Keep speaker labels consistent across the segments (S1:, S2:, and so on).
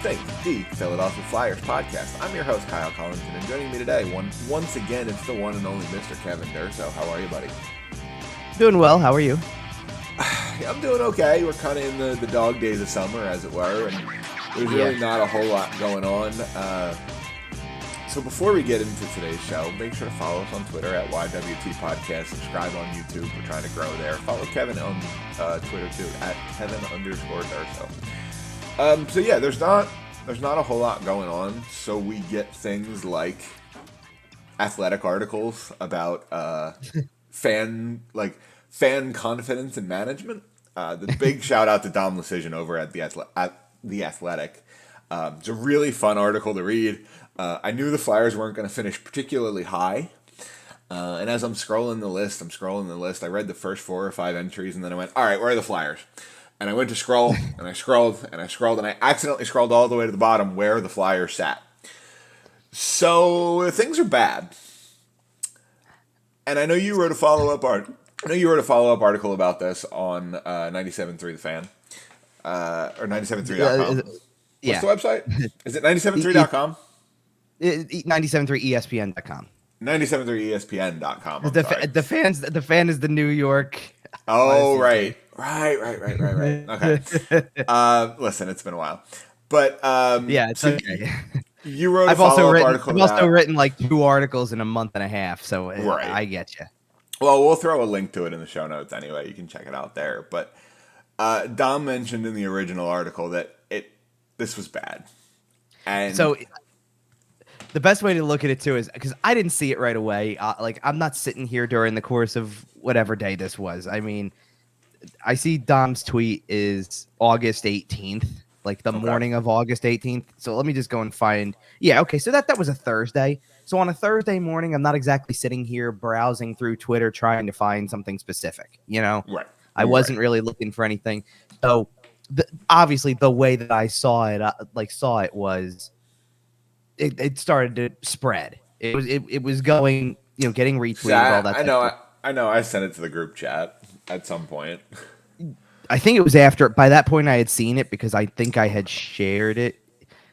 S1: Think, the Philadelphia Flyers podcast. I'm your host, Kyle Collington, and joining me today, once again, it's the one and only Mr. Kevin Durso. How are you, buddy?
S2: Doing well. How are you?
S1: I'm doing okay. We're kind of in the dog days of summer, as it were, and there's really not a whole lot going on. So before we get into today's show, make sure to follow us on Twitter at YWT Podcast. Subscribe on YouTube. We're trying to grow there. Follow Kevin on Twitter, too, at Kevin_Durso. So yeah, there's not a whole lot going on. So we get things like athletic articles about fan confidence and management. The big shout out to Dom Lucian over at the Athletic. It's a really fun article to read. I knew the Flyers weren't going to finish particularly high. And as I'm scrolling the list, I read the first 4 or 5 entries, and then I went, all right, where are the Flyers? And I went to scroll, and I scrolled, and I accidentally scrolled all the way to the bottom where the Flyers sat. So things are bad. And I know you wrote a follow-up article about this on 97.3 The Fan, or 97.3.com. What's the website? Is it 97.3.com?
S2: 97.3ESPN.com.
S1: 97.3ESPN.com.
S2: The Fan is the New York.
S1: Oh, right. Okay. Listen, it's been a while, but
S2: yeah, it's okay.
S1: You wrote a follow-up article.
S2: I've also written like 2 articles in a month and a half, so
S1: right.
S2: I get you.
S1: Well, we'll throw a link to it in the show notes anyway. You can check it out there. But Dom mentioned in the original article that this was bad, and
S2: so the best way to look at it too is because I didn't see it right away. I'm not sitting here during the course of whatever day this was. I mean, I see Dom's tweet is August 18th, like the morning of August 18th. So let me just go and find. Yeah, okay. So that was a Thursday. So on a Thursday morning, I'm not exactly sitting here browsing through Twitter trying to find something specific. You know,
S1: right?
S2: I wasn't really looking for anything. So obviously, the way that I saw it was. It started to spread. It was going, getting retweeted, all that.
S1: I know. I sent it to the group chat at some point.
S2: I think it was after. By that point, I had seen it because I think I had shared it.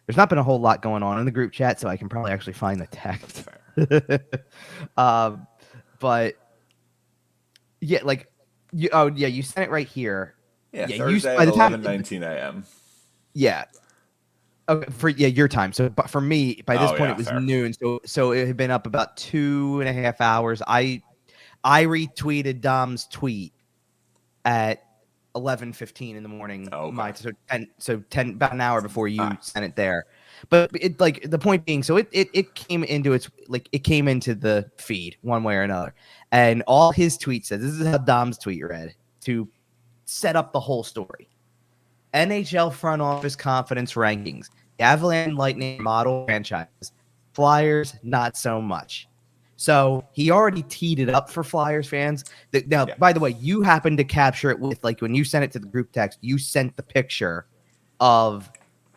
S2: There's not been a whole lot going on in the group chat, so I can probably actually find the text. But yeah, you sent it right here.
S1: Yeah, Thursday at 11:19 a.m.
S2: Yeah. Okay, for your time. So, but for me, by this point, it was fair. Noon. So it had been up about 2.5 hours. I retweeted Dom's tweet at 11:15 in the morning. So 10 about an hour before you sent it there. But the point being, so it came into the feed one way or another, and all his tweets said, this is how Dom's tweet read to set up the whole story. NHL front office confidence rankings. The Avalanche Lightning model franchise. Flyers, not so much. So he already teed it up for Flyers fans. Now, by the way, you happened to capture it with, when you sent it to the group text, you sent the picture of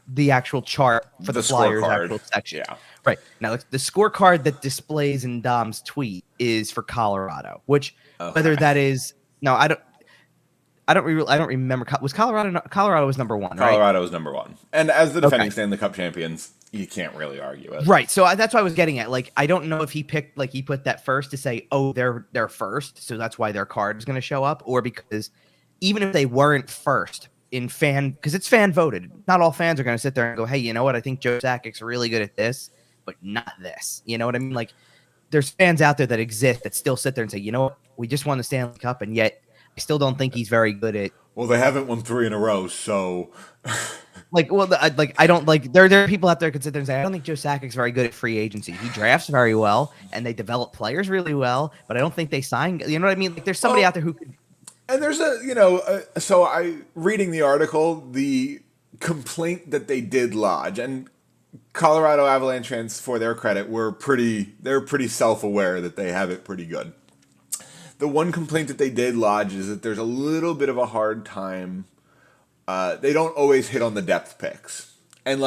S2: the actual chart for the Flyers actual section. Yeah. Right. Now, the scorecard that displays in Dom's tweet is for Colorado, which whether that is – no, I don't remember. Was Colorado was number 1, right?
S1: Colorado was number 1. And as the defending Stanley Cup champions, you can't really argue it.
S2: Right. So that's what I was getting at. I don't know if he picked, he put that first to say, oh, they're first, so that's why their card is going to show up, or because even if they weren't first because it's fan voted. Not all fans are going to sit there and go, hey, you know what? I think Joe Sakic's really good at this, but not this. You know what I mean? There's fans out there that exist that still sit there and say, you know what? We just won the Stanley Cup, and yet I still don't think he's very good at.
S1: Well, they haven't won 3 in a row, so.
S2: I don't there are people out there who could sit there and say, I don't think Joe Sakic's very good at free agency. He drafts very well, and they develop players really well, but I don't think they sign. You know what I mean? There's somebody out there who could.
S1: And there's reading the article, the complaint that they did lodge, and Colorado Avalanche fans, for their credit, they're pretty self-aware that they have it pretty good. The one complaint that they did lodge is that there's a little bit of a hard time. They don't always hit on the depth picks. And,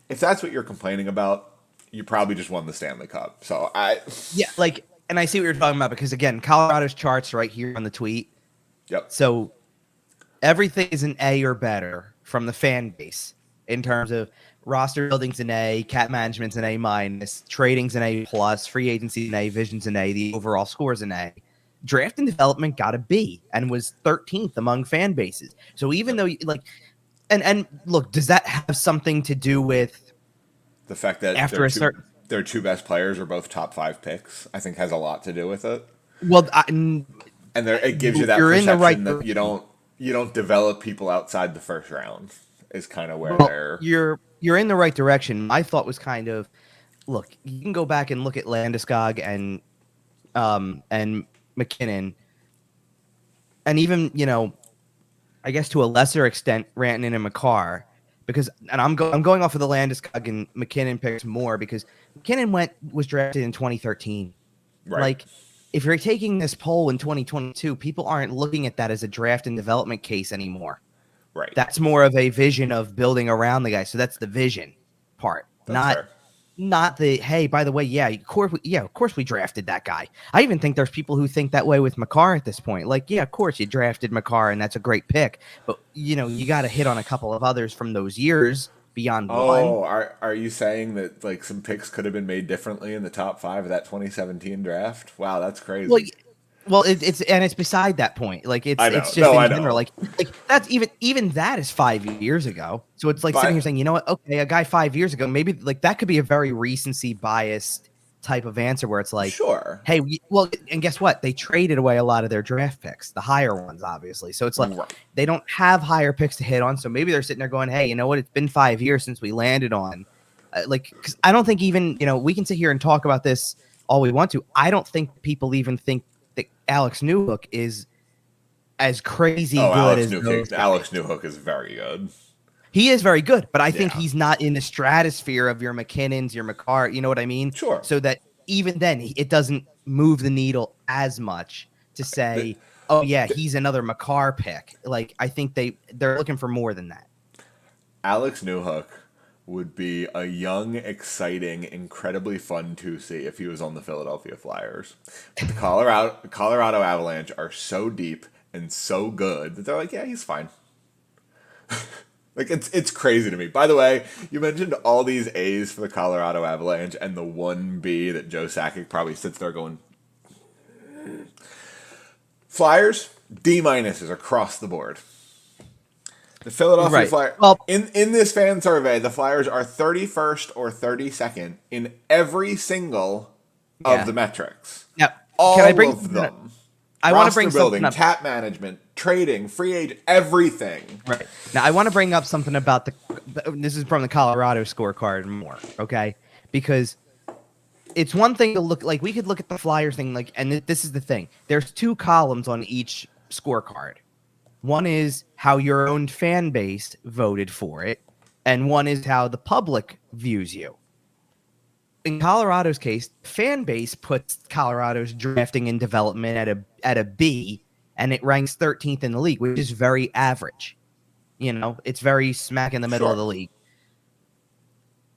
S1: if that's what you're complaining about, you probably just won the Stanley Cup. So,
S2: and I see what you're talking about because, again, Colorado's chart's right here on the tweet.
S1: Yep.
S2: So, everything is an A or better from the fan base. in terms of roster building's an A, cap management's an A minus, trading's an A plus, free agency's an A, vision's an A, the overall score's an A. Draft and development got a B and was 13th among fan bases. So even though like, and look, does that have something to do with
S1: the fact that
S2: after
S1: their two best players are both top 5 picks? I think has a lot to do with it.
S2: Well,
S1: and it gives you that perception that you don't develop people outside the first round. Is kind of where
S2: you're in the right direction. My thought was kind of, look, you can go back and look at Landeskog and McKinnon, and even, you know, I guess to a lesser extent Rantanen and Makar, because, and I'm going off of the Landeskog and McKinnon picks more because McKinnon was drafted in 2013.
S1: Right.
S2: Like, if you're taking this poll in 2022, people aren't looking at that as a draft and development case anymore.
S1: Right.
S2: That's more of a vision of building around the guy. So that's the vision part, not the, hey, by the way, of course we drafted that guy. I even think there's people who think that way with Makar at this point. Like, yeah, of course you drafted Makar and that's a great pick, but you know, you got to hit on a couple of others from those years beyond one.
S1: Oh, are you saying that like some picks could have been made differently in the top 5 of that 2017 draft? Wow, that's crazy.
S2: Well, it's beside that point. Like it's just in general. Like that's even that is 5 years ago. So it's like sitting here saying, you know what? Okay, a guy 5 years ago, maybe like that could be a very recency biased type of answer where it's like,
S1: sure,
S2: hey, and guess what? They traded away a lot of their draft picks, the higher ones, obviously. So it's like they don't have higher picks to hit on. So maybe they're sitting there going, hey, you know what? It's been 5 years since we landed on, because I don't think even, you know, we can sit here and talk about this all we want to. I don't think people even think that Alex Newhook is as crazy good as those guys.
S1: Alex Newhook is very good.
S2: He is very good, but I think he's not in the stratosphere of your McKinnons, your Makar, you know what I mean?
S1: Sure.
S2: So that even then, it doesn't move the needle as much to say, oh yeah, he's another Makar pick. Like, I think they're looking for more than that.
S1: Alex Newhook would be a young, exciting, incredibly fun to see if he was on the Philadelphia Flyers. But the Colorado Avalanche are so deep and so good that they're like, yeah, he's fine. Like, it's crazy to me. By the way, you mentioned all these A's for the Colorado Avalanche and the one B that Joe Sakic probably sits there going, Flyers, D- is across the board. The Philadelphia Flyers, in this fan survey, the Flyers are 31st or 32nd in every single of the metrics.
S2: Now,
S1: all of them.
S2: I want to bring
S1: building,
S2: something up.
S1: Cap management, trading, free agent, everything.
S2: Right. Now, I want to bring up something about this is from the Colorado scorecard more, okay? Because it's one thing to look, like, we could look at the Flyers thing, like, and this is the thing. There's 2 columns on each scorecard. One is how your own fan base voted for it, and one is how the public views you. In Colorado's case, fan base puts Colorado's drafting and development at a B, and it ranks 13th in the league, which is very average. You know, it's very smack in the middle of the league.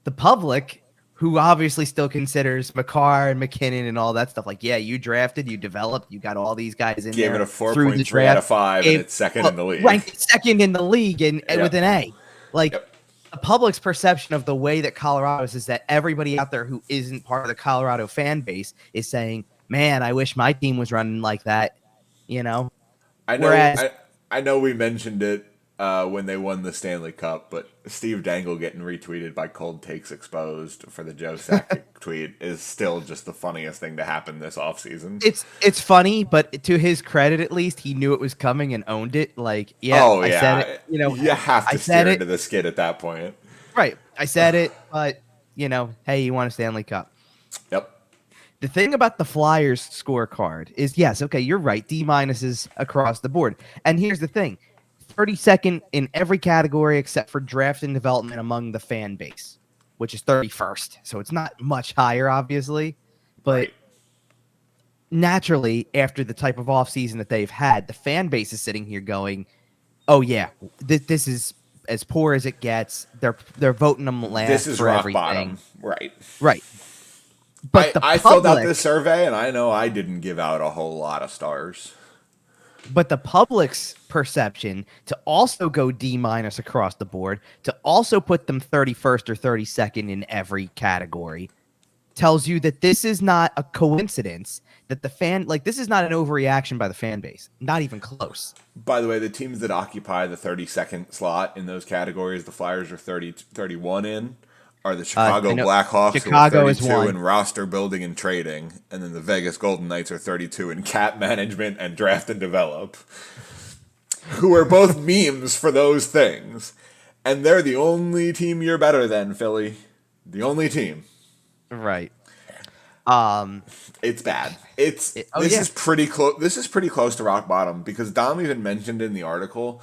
S2: The public, who obviously still considers Makar and McKinnon and all that stuff, like, yeah, you drafted, you developed, you got all these guys in there.
S1: Gave it a 4.3 out of 5, and it's second in the league.
S2: Ranked second in the league with an A. Like, the public's perception of the way that Colorado is that everybody out there who isn't part of the Colorado fan base is saying, man, I wish my team was running like that, you know?
S1: I know we mentioned it when they won the Stanley Cup, but Steve Dangle getting retweeted by Cold Takes Exposed for the Joe Sakic tweet is still just the funniest thing to happen this offseason.
S2: It's funny, but to his credit, at least, he knew it was coming and owned it. Like, I said it. You know,
S1: you have to steer into the skid at that point.
S2: Right. I said it, but, you know, hey, you want a Stanley Cup.
S1: Yep.
S2: The thing about the Flyers scorecard is, yes, okay, you're right, D- is across the board. And here's the thing. 32nd in every category except for draft and development among the fan base, which is 31st. So it's not much higher, obviously. But naturally, after the type of offseason that they've had, the fan base is sitting here going, oh, yeah, this is as poor as it gets. They're voting them last
S1: this is
S2: for
S1: rock
S2: everything.
S1: Bottom.
S2: Right. But
S1: I filled out this survey, and I know I didn't give out a whole lot of stars.
S2: But the public's perception to also go D- across the board, to also put them 31st or 32nd in every category, tells you that this is not a coincidence, that this is not an overreaction by the fan base. Not even close.
S1: By the way, the teams that occupy the 32nd slot in those categories, the Flyers are 31 in, are the Chicago Blackhawks,
S2: Chicago
S1: who are
S2: is
S1: 32 in roster building and trading, and then the Vegas Golden Knights are 32 in cap management and draft and develop, who are both memes for those things. And they're the only team you're better than, Philly. The only team.
S2: Right.
S1: It's bad. This is pretty close. This is pretty close to rock bottom because Dom even mentioned in the article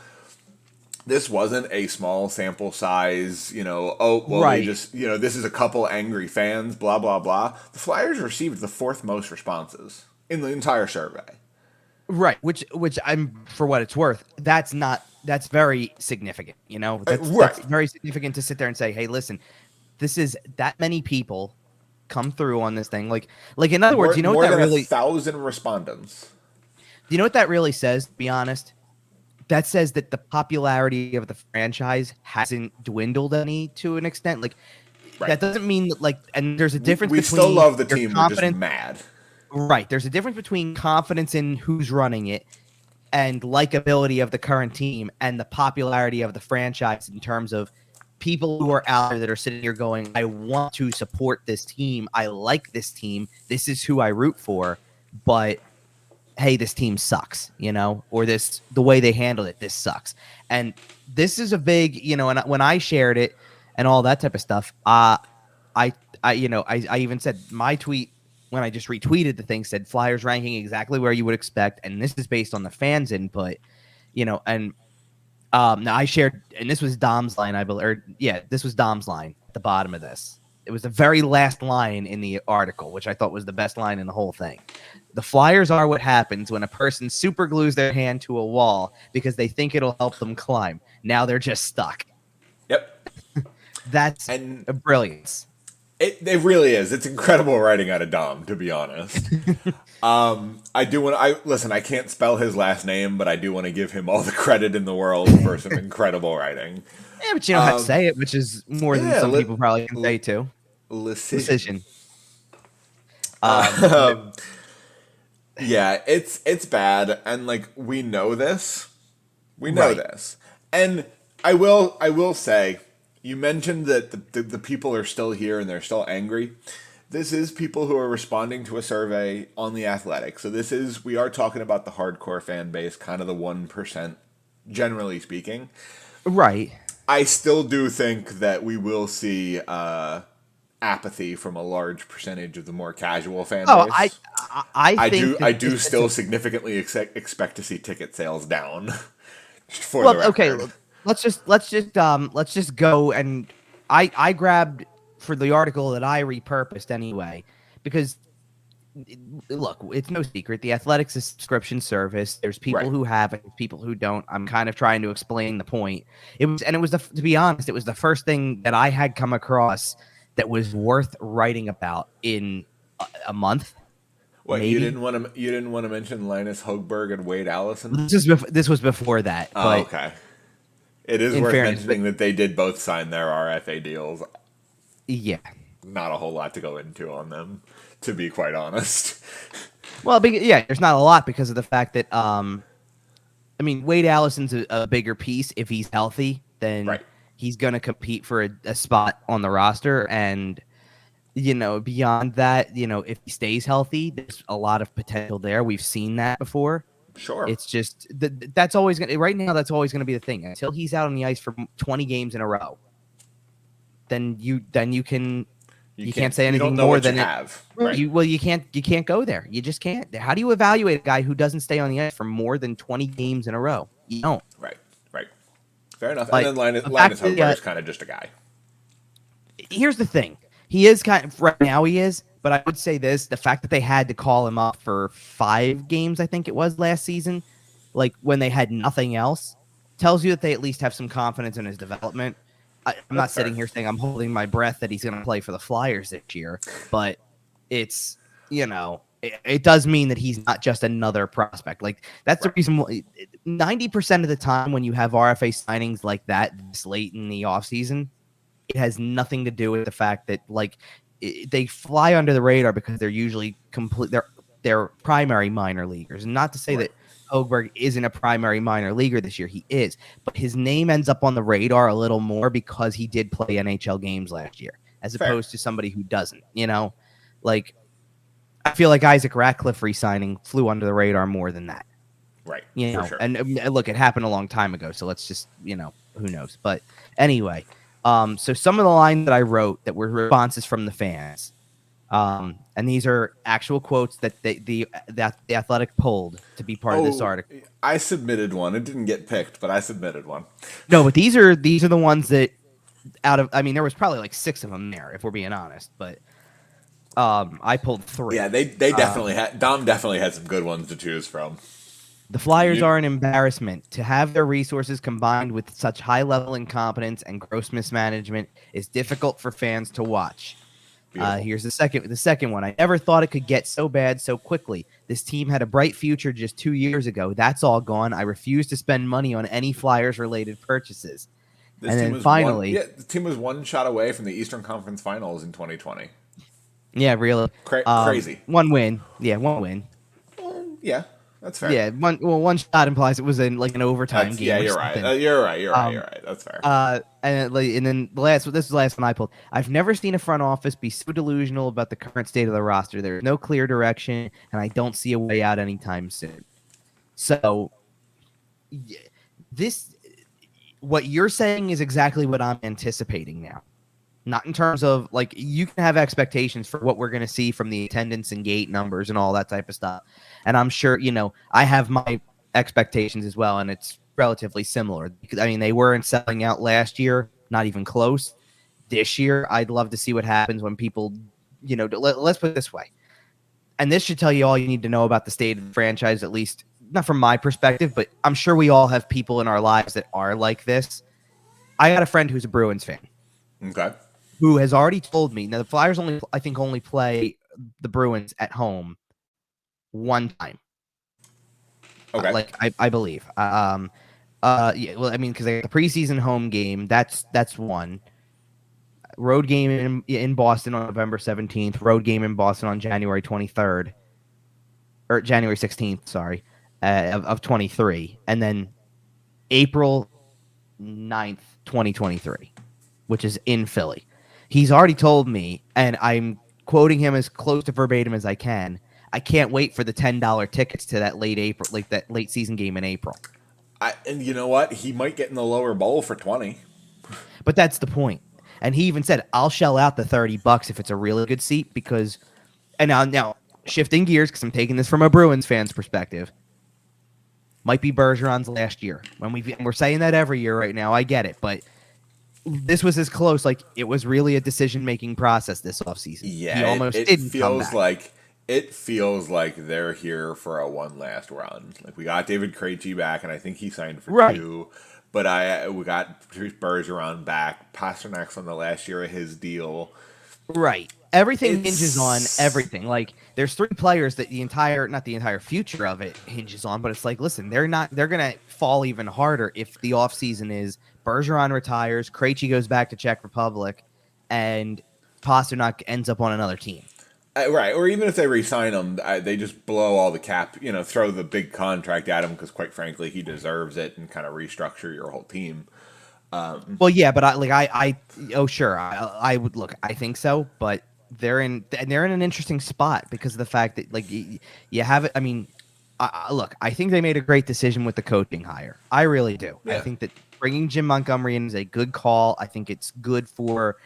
S1: this wasn't a small sample size. They just this is a couple angry fans. Blah blah blah. The Flyers received the 4th most responses in the entire survey.
S2: Right, which I'm, for what it's worth, that's very significant. That's very significant to sit there and say, hey, listen, this is that many people come through on this thing. Like in other words,
S1: more
S2: what that
S1: than
S2: really
S1: 1,000 respondents.
S2: You know what that really says, to be honest? That says that the popularity of the franchise hasn't dwindled any to an extent. That doesn't mean that and there's a difference
S1: we
S2: between
S1: still love the team, we're just mad.
S2: Right. There's a difference between confidence in who's running it and likability of the current team and the popularity of the franchise in terms of people who are out there that are sitting here going, I want to support this team. I like this team. This is who I root for. But hey, this team sucks, or the way they handled it, this sucks. And this is a big, and when I shared it and all that type of stuff, I even said my tweet when I just retweeted the thing said Flyers ranking exactly where you would expect. And this is based on the fans' input, and now I shared, and this was Dom's line, this was Dom's line at the bottom of this. It was the very last line in the article, which I thought was the best line in the whole thing. The Flyers are what happens when a person super glues their hand to a wall because they think it'll help them climb. Now they're just stuck.
S1: Yep.
S2: That's a brilliance.
S1: It really is. It's incredible writing out of Dom, to be honest. I can't spell his last name, but I do want to give him all the credit in the world for some incredible writing.
S2: Yeah, but you know how to say it, which is more than some people probably can say too. Lecision.
S1: Yeah, it's bad, and we know this. We know this. And I will say, you mentioned that the people are still here and they're still angry. This is people who are responding to a survey on The Athletic. So we are talking about the hardcore fan base, kind of the 1%, generally speaking.
S2: Right.
S1: I still do think that we will see apathy from a large percentage of the more casual fan base. I do still significantly expect to see ticket sales down. For the record.
S2: Okay. Let's just go, and I grabbed for the article that I repurposed anyway, because look, it's no secret The Athletic's a subscription service. There's people who have it, people who don't. I'm kind of trying to explain the point. To be honest, it was the first thing that I had come across that was worth writing about in a month.
S1: What, maybe? You didn't want to mention Linus Hogberg and Wade Allison?
S2: This was before that.
S1: Oh, okay. It is worth mentioning that they did both sign their RFA deals.
S2: Yeah.
S1: Not a whole lot to go into on them, to be quite honest.
S2: Well, there's not a lot because of the fact that, Wade Allison's a bigger piece. If he's healthy, then he's going to compete for a spot on the roster. And, beyond that, if he stays healthy, there's a lot of potential there. We've seen that before.
S1: Sure.
S2: It's just that's always going to right now. That's always going to be the thing until he's out on the ice for 20 games in a row. Then you can't say anything more than
S1: have.
S2: Right. You can't go there. You just can't. How do you evaluate a guy who doesn't stay on the ice for more than 20 games in a row? You don't.
S1: Right. Fair enough. And then Linus Hogberg is kind of just a guy.
S2: Here's the thing. He is kind of right now. He is. But I would say this, the fact that they had to call him up for 5 games, I think it was last season, when they had nothing else, tells you that they at least have some confidence in his development. I'm not sitting here saying I'm holding my breath that he's going to play for the Flyers this year, but it's it does mean that he's not just another prospect. Like that's the reason why 90% of the time when you have RFA signings like that this late in the offseason, it has nothing to do with the fact that like they fly under the radar because they're usually they're primary minor leaguers. And not to say that Hogberg isn't a primary minor leaguer this year. He is, but his name ends up on the radar a little more because he did play NHL games last year, as opposed to somebody who doesn't, like I feel like Isaac Ratcliffe re-signing flew under the radar more than that.
S1: Right.
S2: For
S1: sure.
S2: And look, it happened a long time ago. So let's just, who knows? But anyway, so some of the lines that I wrote that were responses from the fans, and these are actual quotes that the Athletic pulled to be part of this article.
S1: I submitted one. It didn't get picked, but I submitted one.
S2: No, but these are the ones that there was probably like 6 of them there, if we're being honest, but I pulled 3.
S1: Yeah, they definitely had. Dom definitely had some good ones to choose from.
S2: The Flyers are an embarrassment. To have their resources combined with such high-level incompetence and gross mismanagement is difficult for fans to watch. Here's the second one. I never thought it could get so bad so quickly. This team had a bright future just 2 years ago. That's all gone. I refuse to spend money on any Flyers-related purchases. And then finally...
S1: the team was one shot away from the Eastern Conference Finals in 2020.
S2: Yeah, really.
S1: Crazy.
S2: One win. Yeah, one win.
S1: Yeah. That's fair.
S2: Yeah, one shot implies it was in like an overtime game.
S1: Yeah, you're right. You're right. That's fair.
S2: And then this is the last one I pulled. I've never seen a front office be so delusional about the current state of the roster. There's no clear direction, and I don't see a way out anytime soon. So, what you're saying is exactly what I'm anticipating now. Not in terms of, like, you can have expectations for what we're going to see from the attendance and gate numbers and all that type of stuff. And I'm sure, I have my expectations as well, and it's relatively similar. I mean, they weren't selling out last year, not even close. This year, I'd love to see what happens when people, let's put it this way. And this should tell you all you need to know about the state of the franchise, at least not from my perspective, but I'm sure we all have people in our lives that are like this. I got a friend who's a Bruins fan.
S1: Okay.
S2: Who has already told me, now the Flyers only play the Bruins at home one time.
S1: Okay.
S2: I believe. Yeah, well, I mean, because they got the preseason home game, that's one. Road game in Boston on November 17th, road game in Boston on January 23rd, or January 16th, sorry, of 23, and then April 9th, 2023, which is in Philly. He's already told me, and I'm quoting him as close to verbatim as I can, I can't wait for the $10 tickets to that that late season game in April.
S1: And you know what? He might get in the lower bowl for 20.
S2: But that's the point. And he even said, I'll shell out the $30 if it's a really good seat because, and now shifting gears because I'm taking this from a Bruins fan's perspective, might be Bergeron's last year. We're saying that every year right now. I get it, but this was as close. Like it was really a decision-making process this offseason.
S1: Yeah,
S2: he almost didn't come back.
S1: It feels like they're here for a one last run. Like we got David Krejci back, and I think he signed for 2. But we got Bergeron back. Pasternak's on the last year of his deal.
S2: Right. Everything hinges on everything. Like there's 3 players that not the entire future of it hinges on, but it's like, listen, they're going to fall even harder if the offseason is Bergeron retires, Krejci goes back to Czech Republic, and Pasternak ends up on another team.
S1: Right, or even if they re-sign him, they just blow all the cap, throw the big contract at him because, quite frankly, he deserves it, and kind of restructure your whole team.
S2: Well, yeah, but I would look. I think so, but they're in an interesting spot because of the fact that like you have it. I mean, look, I think they made a great decision with the coaching hire. I really do. Yeah. I think that bringing Jim Montgomery in is a good call. I think it's good for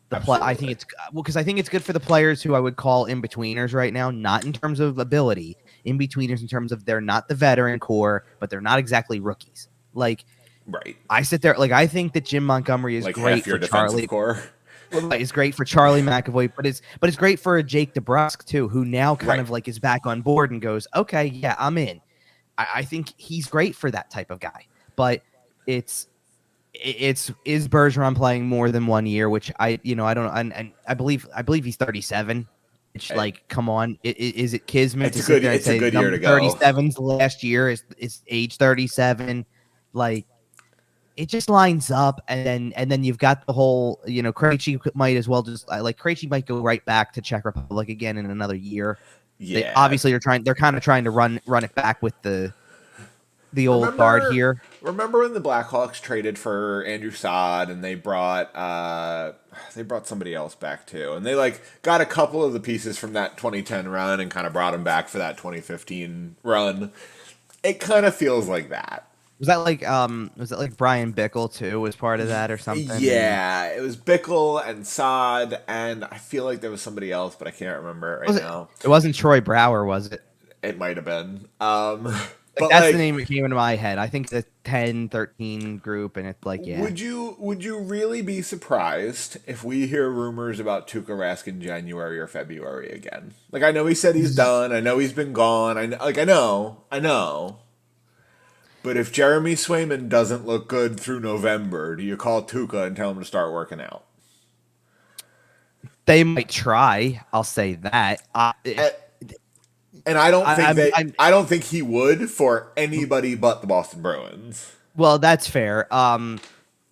S2: the play. I think it's because I think it's good for the players who I would call in-betweeners right now, not in terms of ability, in-betweeners in terms of they're not the veteran core, but they're not exactly rookies. Like,
S1: right.
S2: I sit there, like, I think that Jim Montgomery is like great for Charlie.
S1: Core.
S2: It's great for Charlie McAvoy, but it's great for a Jake DeBrusk too, who now kind of like is back on board and goes, okay, yeah, I'm in. I think he's great for that type of guy, but is Bergeron playing more than 1 year, which I don't, and I believe he's 37. Which, like, come on, is it kismet to sit there and
S1: it's a
S2: say
S1: good year
S2: number
S1: to go.
S2: 37's last year is age 37? Like, it just lines up, and then you've got the whole, Krejci might as well just Krejci might go right back to Czech Republic again in another year.
S3: Yeah.
S2: They obviously they're kind of trying to run it back with the old guard here.
S1: Remember when the Blackhawks traded for Andrew Saad and they brought somebody else back too, and they got a couple of the pieces from that 2010 run and kind of brought them back for that 2015 run. It kind of feels like that.
S2: Was that like Brian Bickle too was part of that or something?
S1: Yeah, it was Bickle and Saad, and I feel like there was somebody else, but I can't remember it right now.
S2: It wasn't Troy Brower, was it?
S1: It might have been.
S2: But that's the name that came into my head. I think the 10, 13 group, and it's yeah.
S1: Would you really be surprised if we hear rumors about Tuukka Rask in January or February again? I know he said he's done. I know he's been gone. I know. But if Jeremy Swayman doesn't look good through November, do you call Tuukka and tell him to start working out?
S2: They might try. I'll say that.
S1: And I don't think he would for anybody but the Boston Bruins.
S2: Well, that's fair.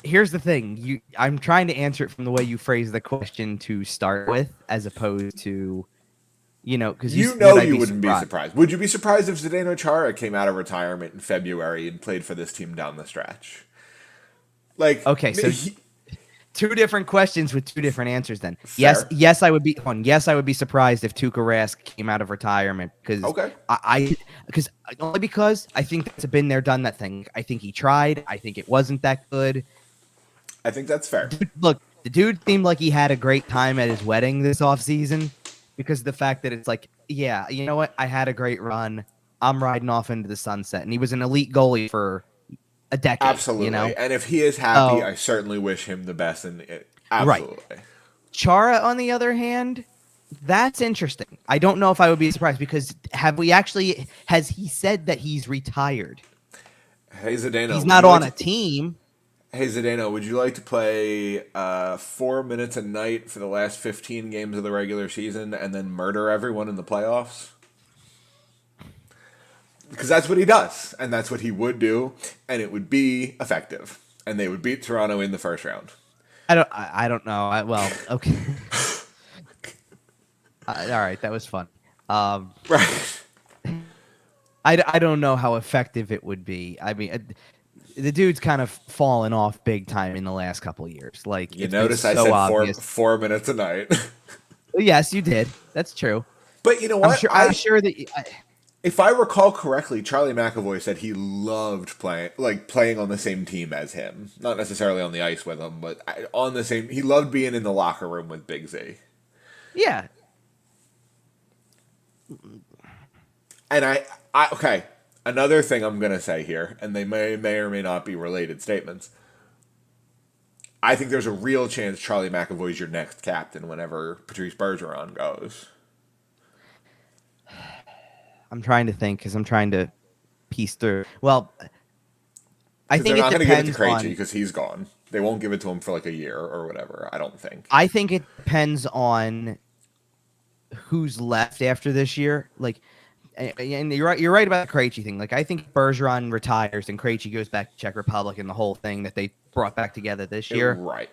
S2: Here's the thing. I'm trying to answer it from the way you phrase the question to start with, as opposed to, because you
S1: wouldn't be surprised. Would you be surprised if Zdeno Chara came out of retirement in February and played for this team down the stretch?
S2: Okay, so two different questions with two different answers. Then
S1: fair.
S2: yes, I would be surprised if Tuukka Rask came out of retirement because only because I think that's a been there, done that thing. I think he tried. I think it wasn't that good.
S1: I think that's fair.
S2: Look, the dude seemed like he had a great time at his wedding this offseason because of the fact that it's yeah, you know what? I had a great run. I'm riding off into the sunset. And he was an elite goalie for a decade.
S1: Absolutely. And if he is happy, I certainly wish him the best in it. Absolutely.
S2: Right. Chara, on the other hand, that's interesting. I don't know if I would be surprised because has he said that he's retired?
S1: Hey, Zdeno.
S2: He's not on a team.
S1: Hey, Zdeno, would you like to play 4 minutes a night for the last 15 games of the regular season and then murder everyone in the playoffs? Because that's what he does, and that's what he would do, and it would be effective, and they would beat Toronto in the first round.
S2: I don't know. Well, okay. All right, that was fun.
S1: Right.
S2: I don't know how effective it would be. I mean, the dude's kind of fallen off big time in the last couple of years.
S1: You notice I said 4 minutes a night.
S2: Yes, you did. That's true.
S1: But you know what?
S2: I'm sure that.
S1: If I recall correctly, Charlie McAvoy said he loved playing on the same team as him. Not necessarily on the ice with him, but on the same. He loved being in the locker room with Big Z.
S2: Yeah.
S1: And okay. Another thing I'm gonna say here, and they may or may not be related statements. I think there's a real chance Charlie McAvoy's your next captain whenever Patrice Bergeron goes.
S2: I'm trying to think because I'm trying to piece through. Well, I think
S1: they're not
S2: going to
S1: give it to Krejci because he's gone. They won't give it to him for a year or whatever. I don't think.
S2: I think it depends on who's left after this year. And you're right about the Krejci thing. I think Bergeron retires and Krejci goes back to Czech Republic and the whole thing that they brought back together this year.
S1: Right.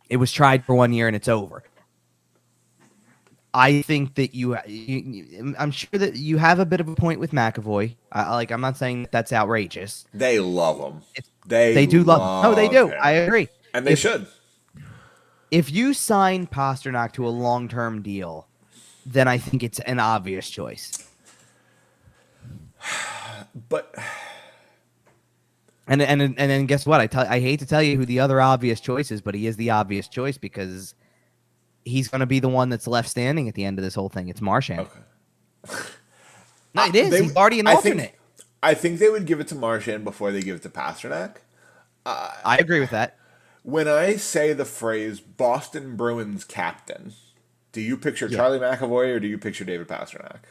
S2: It was tried for 1 year and it's over. I think that I'm sure that you have a bit of a point with McAvoy. I'm not saying that's outrageous.
S1: They love him.
S2: They do love him. No, they do.
S1: Him.
S2: I agree.
S1: And they should.
S2: If you sign Pasternak to a long-term deal, then I think it's an obvious choice.
S1: But
S2: and then guess what? I hate to tell you who the other obvious choice is, but he is the obvious choice because he's going to be the one that's left standing at the end of this whole thing. It's Marchand.
S1: Okay.
S2: No, it is. He's already an alternate.
S1: I think they would give it to Marchand before they give it to Pasternak.
S2: I agree with that.
S1: When I say the phrase Boston Bruins captain, do you picture Charlie McAvoy or do you picture David Pasternak?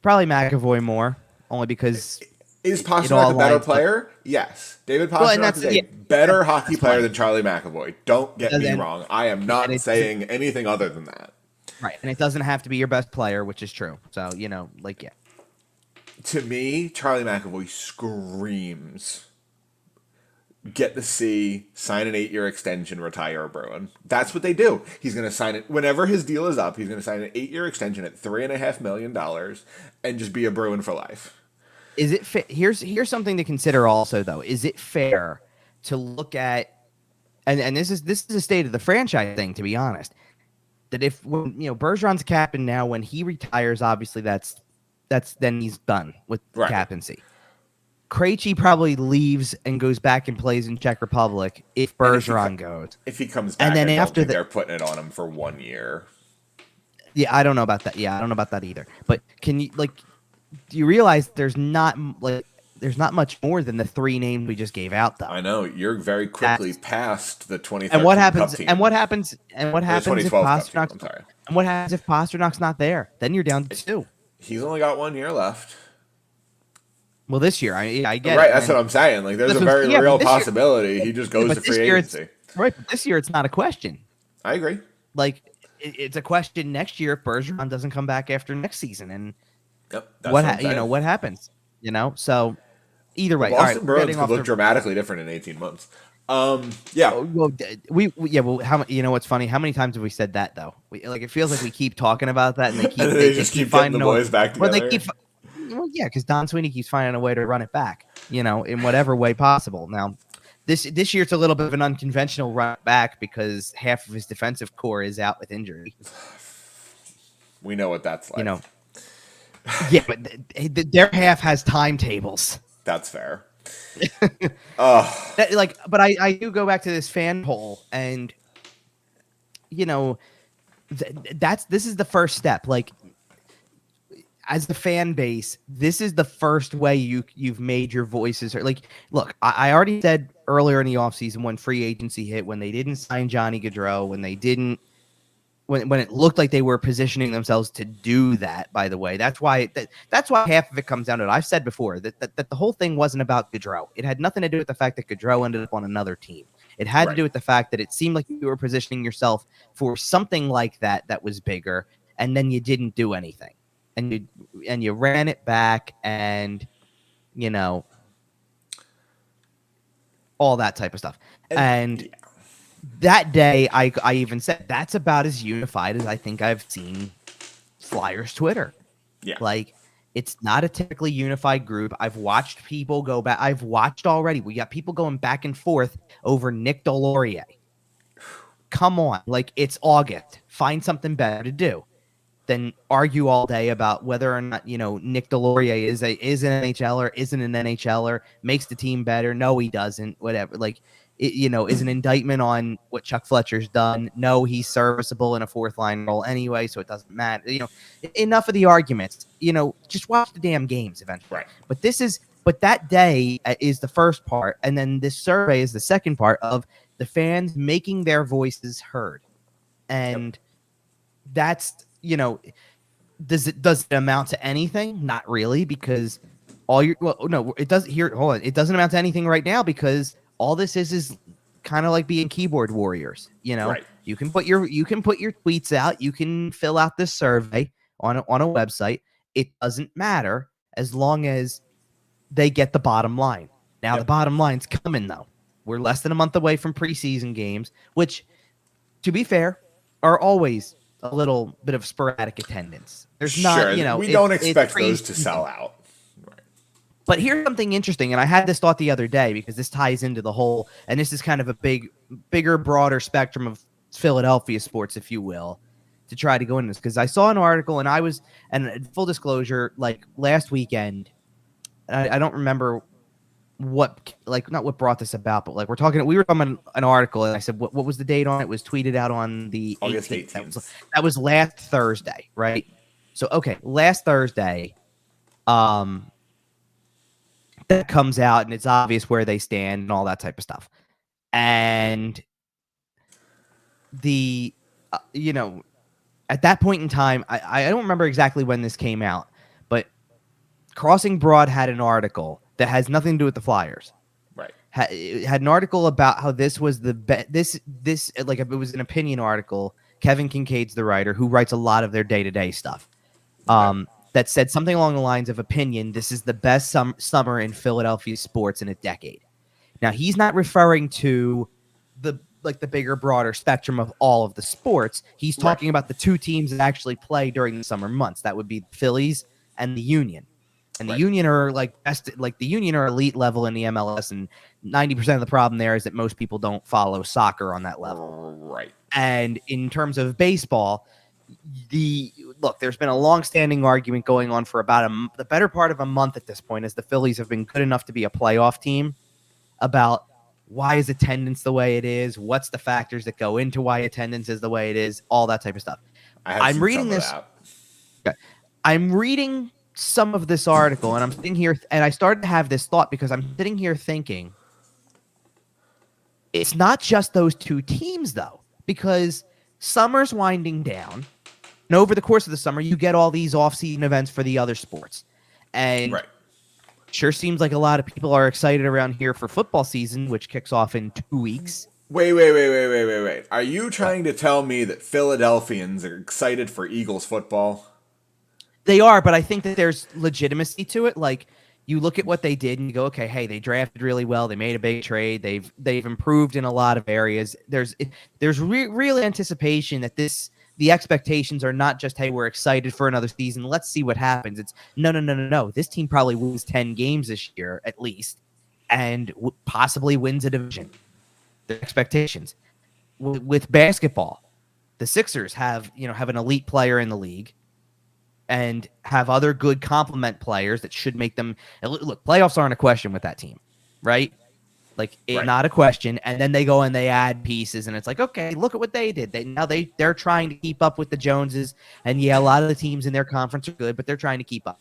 S2: Probably McAvoy more, only because...
S1: Is Pasternak a better player? Yes. David Pasternak is a better hockey player than Charlie McAvoy. Don't get me wrong. I am not saying anything other than that.
S2: Right. And it doesn't have to be your best player, which is true. So, like, yeah.
S1: To me, Charlie McAvoy screams get the C, sign an 8-year extension, retire a Bruin. That's what they do. He's going to sign it whenever his deal is up. He's going to sign an 8-year extension at $3.5 million and just be a Bruin for life.
S2: Is it here's something to consider also, though. Is it fair to look at, and this is a state of the franchise thing, to be honest, that if Bergeron's captain now, when he retires, obviously that's then he's done with captaincy. Krejci probably leaves and goes back and plays in Czech Republic if Bergeron goes.
S1: If he comes back, and then after they're putting it on him for 1 year.
S2: Yeah, I don't know about that. Yeah, I don't know about that either. But can you do you realize there's not much more than the 3 names we just gave out, though?
S1: I know you're very quickly past the 2013
S2: and what happens?
S1: Cup team.
S2: And what happens if Pasternak's?
S1: I'm sorry.
S2: And what happens if Pasternak's not there? Then you're down to 2.
S1: He's only got 1 year left.
S2: Well, this year, I get
S1: right.
S2: it.
S1: That's what I'm saying. Like, there's a very real possibility he just goes to free agency.
S2: Right, but this year it's not a question.
S1: I agree.
S2: Like, it's a question next year if Bergeron doesn't come back after next season, and
S1: what
S2: happens? So either way,
S1: Boston Bruins could look dramatically different in 18 months. Yeah.
S2: Well, what's funny? How many times have we said that though? It feels like we keep talking about that, and they
S1: just keep finding the boys back together.
S2: Because Don Sweeney keeps finding a way to run it back, in whatever way possible. Now, this year it's a little bit of an unconventional run back because half of his defensive core is out with injury.
S1: We know what that's like.
S2: Yeah, but their half has timetables.
S1: That's fair.
S2: But I do go back to this fan poll, and this is the first step. Like, as the fan base, this is the first way you've made your voices heard. Like, look, I already said earlier in the offseason when free agency hit, when they didn't sign Johnny Gaudreau, when they didn't, when it looked like they were positioning themselves to do that, by the way, that's why half of it comes down to it. I've said before that the whole thing wasn't about Gaudreau. It had nothing to do with the fact that Gaudreau ended up on another team. It had to do with the fact that it seemed like you were positioning yourself for something like that was bigger, and then you didn't do anything. And you ran it back, and all that type of stuff. And that day, I even said that's about as unified as I think I've seen Flyers Twitter.
S1: Yeah,
S2: it's not a typically unified group. I've watched people go back. I've watched already. We got people going back and forth over Nick Delorier. Come on, it's August. Find something better to do than argue all day about whether or not Nick Delorier is an NHLer, isn't an NHLer, makes the team better. No, he doesn't. Whatever. Is an indictment on what Chuck Fletcher's done. No, he's serviceable in a 4th line role anyway, so it doesn't matter. Enough of the arguments. Just watch the damn games eventually.
S1: Right.
S2: But that day is the first part, and then this survey is the second part of the fans making their voices heard, and that's. Does it amount to anything? Not really, because it does here. Hold on, it doesn't amount to anything right now because all this is kind of like being keyboard warriors.
S1: Right.
S2: You can put your tweets out. You can fill out this survey on a website. It doesn't matter as long as they get the bottom line. Now the bottom line's coming though. We're less than a month away from preseason games, which, to be fair, are always a little bit of sporadic attendance. There's not,
S1: we don't expect those to sell out. Right.
S2: But here's something interesting, and I had this thought the other day because this ties into the whole, and this is kind of a bigger, broader spectrum of Philadelphia sports, if you will, to try to go into this. Because I saw an article, and full disclosure, last weekend, I don't remember not what brought this about, but we were talking about an article, and I said, what was the date on it? It was tweeted out on the
S1: August
S2: 18th. That was last Thursday, right? So, okay, last Thursday, that comes out, and it's obvious where they stand and all that type of stuff. And at that point in time, I don't remember exactly when this came out, but Crossing Broad had an article that has nothing to do with the Flyers.
S1: Right.
S2: It had an article about how this was it was an opinion article Kevin Kincaid's the writer who writes a lot of their day-to-day stuff.
S1: Okay.
S2: That said something along the lines of opinion. This is the best summer in Philadelphia sports in a decade. Now, he's not referring to the bigger, broader spectrum of all of the sports. He's
S1: Right.
S2: talking about the two teams that actually play during the summer months. That would be the Phillies and the Union. And the
S1: Right.
S2: Union are the Union are elite level in the MLS, and 90% of the problem there is that most people don't follow soccer on that level.
S1: Right.
S2: And in terms of baseball, there's been a long-standing argument going on for about the better part of a month at this point, as the Phillies have been good enough to be a playoff team, about why is attendance the way it is, what's the factors that go into why attendance is the way it is, all that type of stuff. I'm reading this. Okay, I'm reading some of this article, and I'm sitting here, and I started to have this thought because I'm sitting here thinking, it's not just those two teams, though, because summer's winding down, and over the course of the summer, you get all these off-season events for the other sports. And
S1: Right.
S2: Sure seems like a lot of people are excited around here for football season, which kicks off in 2 weeks.
S1: Wait. Are you trying to tell me that Philadelphians are excited for Eagles football?
S2: They are, but I think that there's legitimacy to it. Like, you look at what they did and you go, okay, hey, they drafted really well. They made a big trade. They've improved in a lot of areas. There's real anticipation that the expectations are not just, hey, we're excited for another season. Let's see what happens. It's no. This team probably wins 10 games this year at least, and possibly wins a division. The expectations with basketball, the Sixers have an elite player in the league, and have other good complement players that should make them look. Playoffs aren't a question with that team, right? Like, it's
S1: Right.
S2: not a question. And then they go and they add pieces, and it's like, okay, look at what they did. They're trying to keep up with the Joneses. And yeah, a lot of the teams in their conference are good, but they're trying to keep up.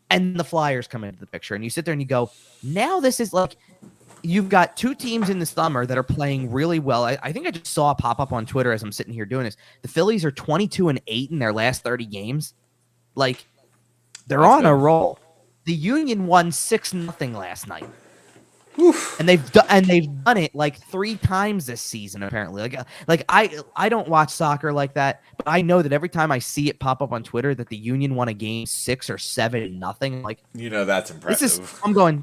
S2: And the Flyers come into the picture, and you sit there and you go, now this is like, you've got two teams in the summer that are playing really well. I think I just saw a pop up on Twitter as I'm sitting here doing this. The Phillies are 22-8 in their last 30 games. Like, they're on a roll. The Union won 6-0 last night. Oof. And they've done it like 3 times this season, apparently. Like I don't watch soccer like that, but I know that every time I see it pop up on Twitter that the Union won a game 6 or 7-0, like,
S1: that's impressive.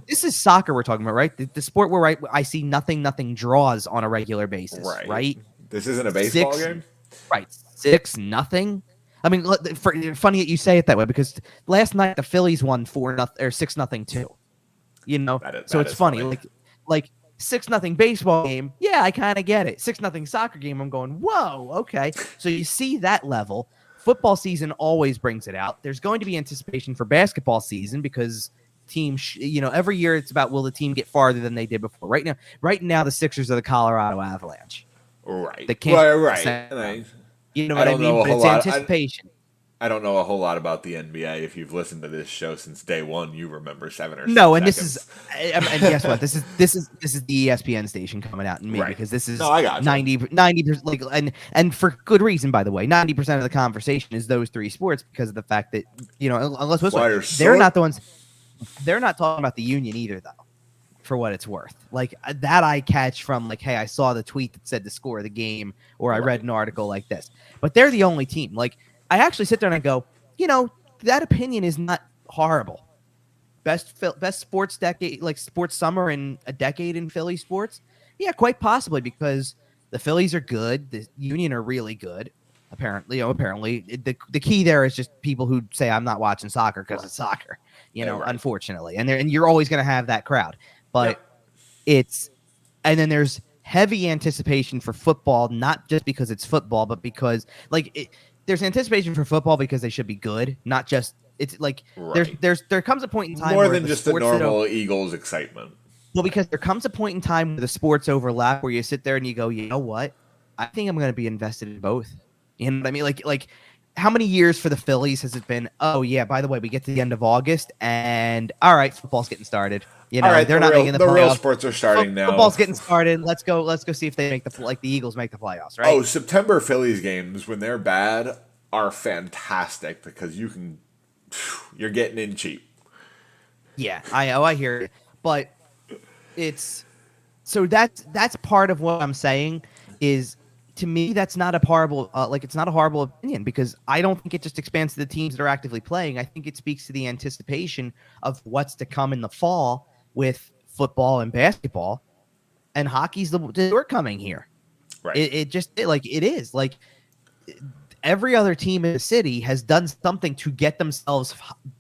S2: This is soccer we're talking about, right? The sport where I see nothing draws on a regular basis, right?
S1: This isn't a baseball game,
S2: right? 6-0. I mean, funny that you say it that way, because last night the Phillies won 4-0 or 6-0 too. So it's funny. Like 6-0 baseball game. Yeah, I kind of get it. 6-0 soccer game. I'm going, whoa, okay. So you see that level. Football season always brings it out. There's going to be anticipation for basketball season because teams, every year it's about, will the team get farther than they did before? Right now, the Sixers are the Colorado Avalanche.
S1: Right.
S2: They can't.
S1: Right.
S2: You know what I mean? But it's anticipation.
S1: I don't know a whole lot about the NBA. If you've listened to this show since day one, you remember 7 or 6
S2: no. And
S1: seconds.
S2: and guess what? This is the ESPN station coming out in me, right? Because this is 90%, like, and for good reason, by the way. 90% of the conversation is those 3 sports because of the fact that unless they're not the ones. They're not talking about the Union either, though. For what it's worth, like that I catch from like, hey, I saw the tweet that said the score of the game, or I read an article like this. But they're the only team. Like, I actually sit there and I go, that opinion is not horrible. Best sports decade, like sports summer in a decade in Philly sports. Yeah, quite possibly, because the Phillies are good. The Union are really good. Apparently, the key there is just people who say I'm not watching soccer because it's soccer. Unfortunately, and you're always going to have that crowd. But and then there's heavy anticipation for football, not just because it's football, but because there's anticipation for football because they should be good, not just it's like there comes a point in time
S1: more than just the normal Eagles excitement.
S2: Well, because there comes a point in time where the sports overlap, where you sit there and you go, you know what? I think I'm going to be invested in both. You know what I mean? Like how many years for the Phillies has it been? Oh yeah, by the way, we get to the end of August, and all right, football's getting started. All right,
S1: they're not making the real sports are starting now.
S2: Football's getting started. Let's go see if they make the Eagles make the playoffs, right?
S1: Oh, September Phillies games when they're bad are fantastic because you're getting in cheap.
S2: Yeah, I hear it, but it's so that's part of what I'm saying is to me, that's not a horrible it's not a horrible opinion, because I don't think it just expands to the teams that are actively playing. I think it speaks to the anticipation of what's to come in the fall with football and basketball, and hockey's the door coming here.
S1: Right.
S2: It is like every other team in the city has done something to get themselves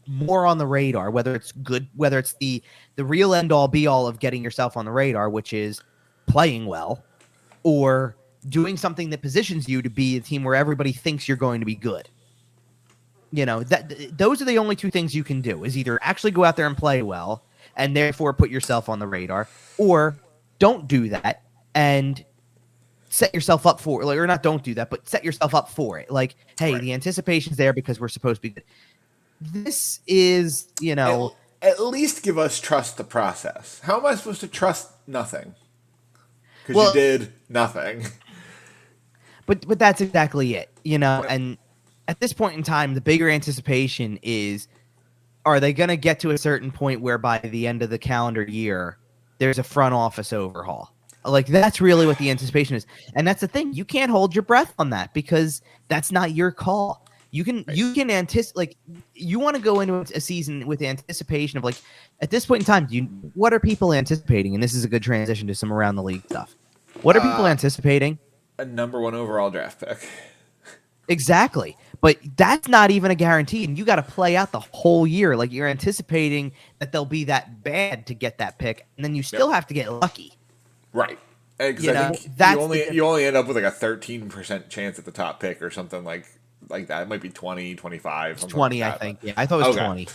S2: more on the radar, whether it's good, whether it's the real end all be all of getting yourself on the radar, which is playing well, or doing something that positions you to be a team where everybody thinks you're going to be good. You know, those are the only two things you can do, is either actually go out there and play well and therefore put yourself on the radar, or don't do that and set yourself up for, or not don't do that, but set yourself up for it. Like, hey, right, the anticipation's there because we're supposed to be good. This is,
S1: at least give us trust the process. How am I supposed to trust nothing? Because you did nothing.
S2: But that's exactly it,
S1: Right.
S2: And at this point in time, the bigger anticipation is, are they going to get to a certain point where by the end of the calendar year, there's a front office overhaul? Like, that's really what the anticipation is. And that's the thing. You can't hold your breath on that, because that's not your call. You can anticipate, like, you want to go into a season with anticipation of, like, at this point in time, what are people anticipating? And this is a good transition to some around the league stuff. What are people anticipating?
S1: A number 1 overall draft pick.
S2: Exactly. But that's not even a guarantee, and you got to play out the whole year. Like, you're anticipating that they'll be that bad to get that pick, and then you still have to get lucky.
S1: Right. Because I think you only end up with like a 13% chance at the top pick or something like that. It might be 20, 25.
S2: 20,
S1: like
S2: I think. Yeah, I thought it was 20.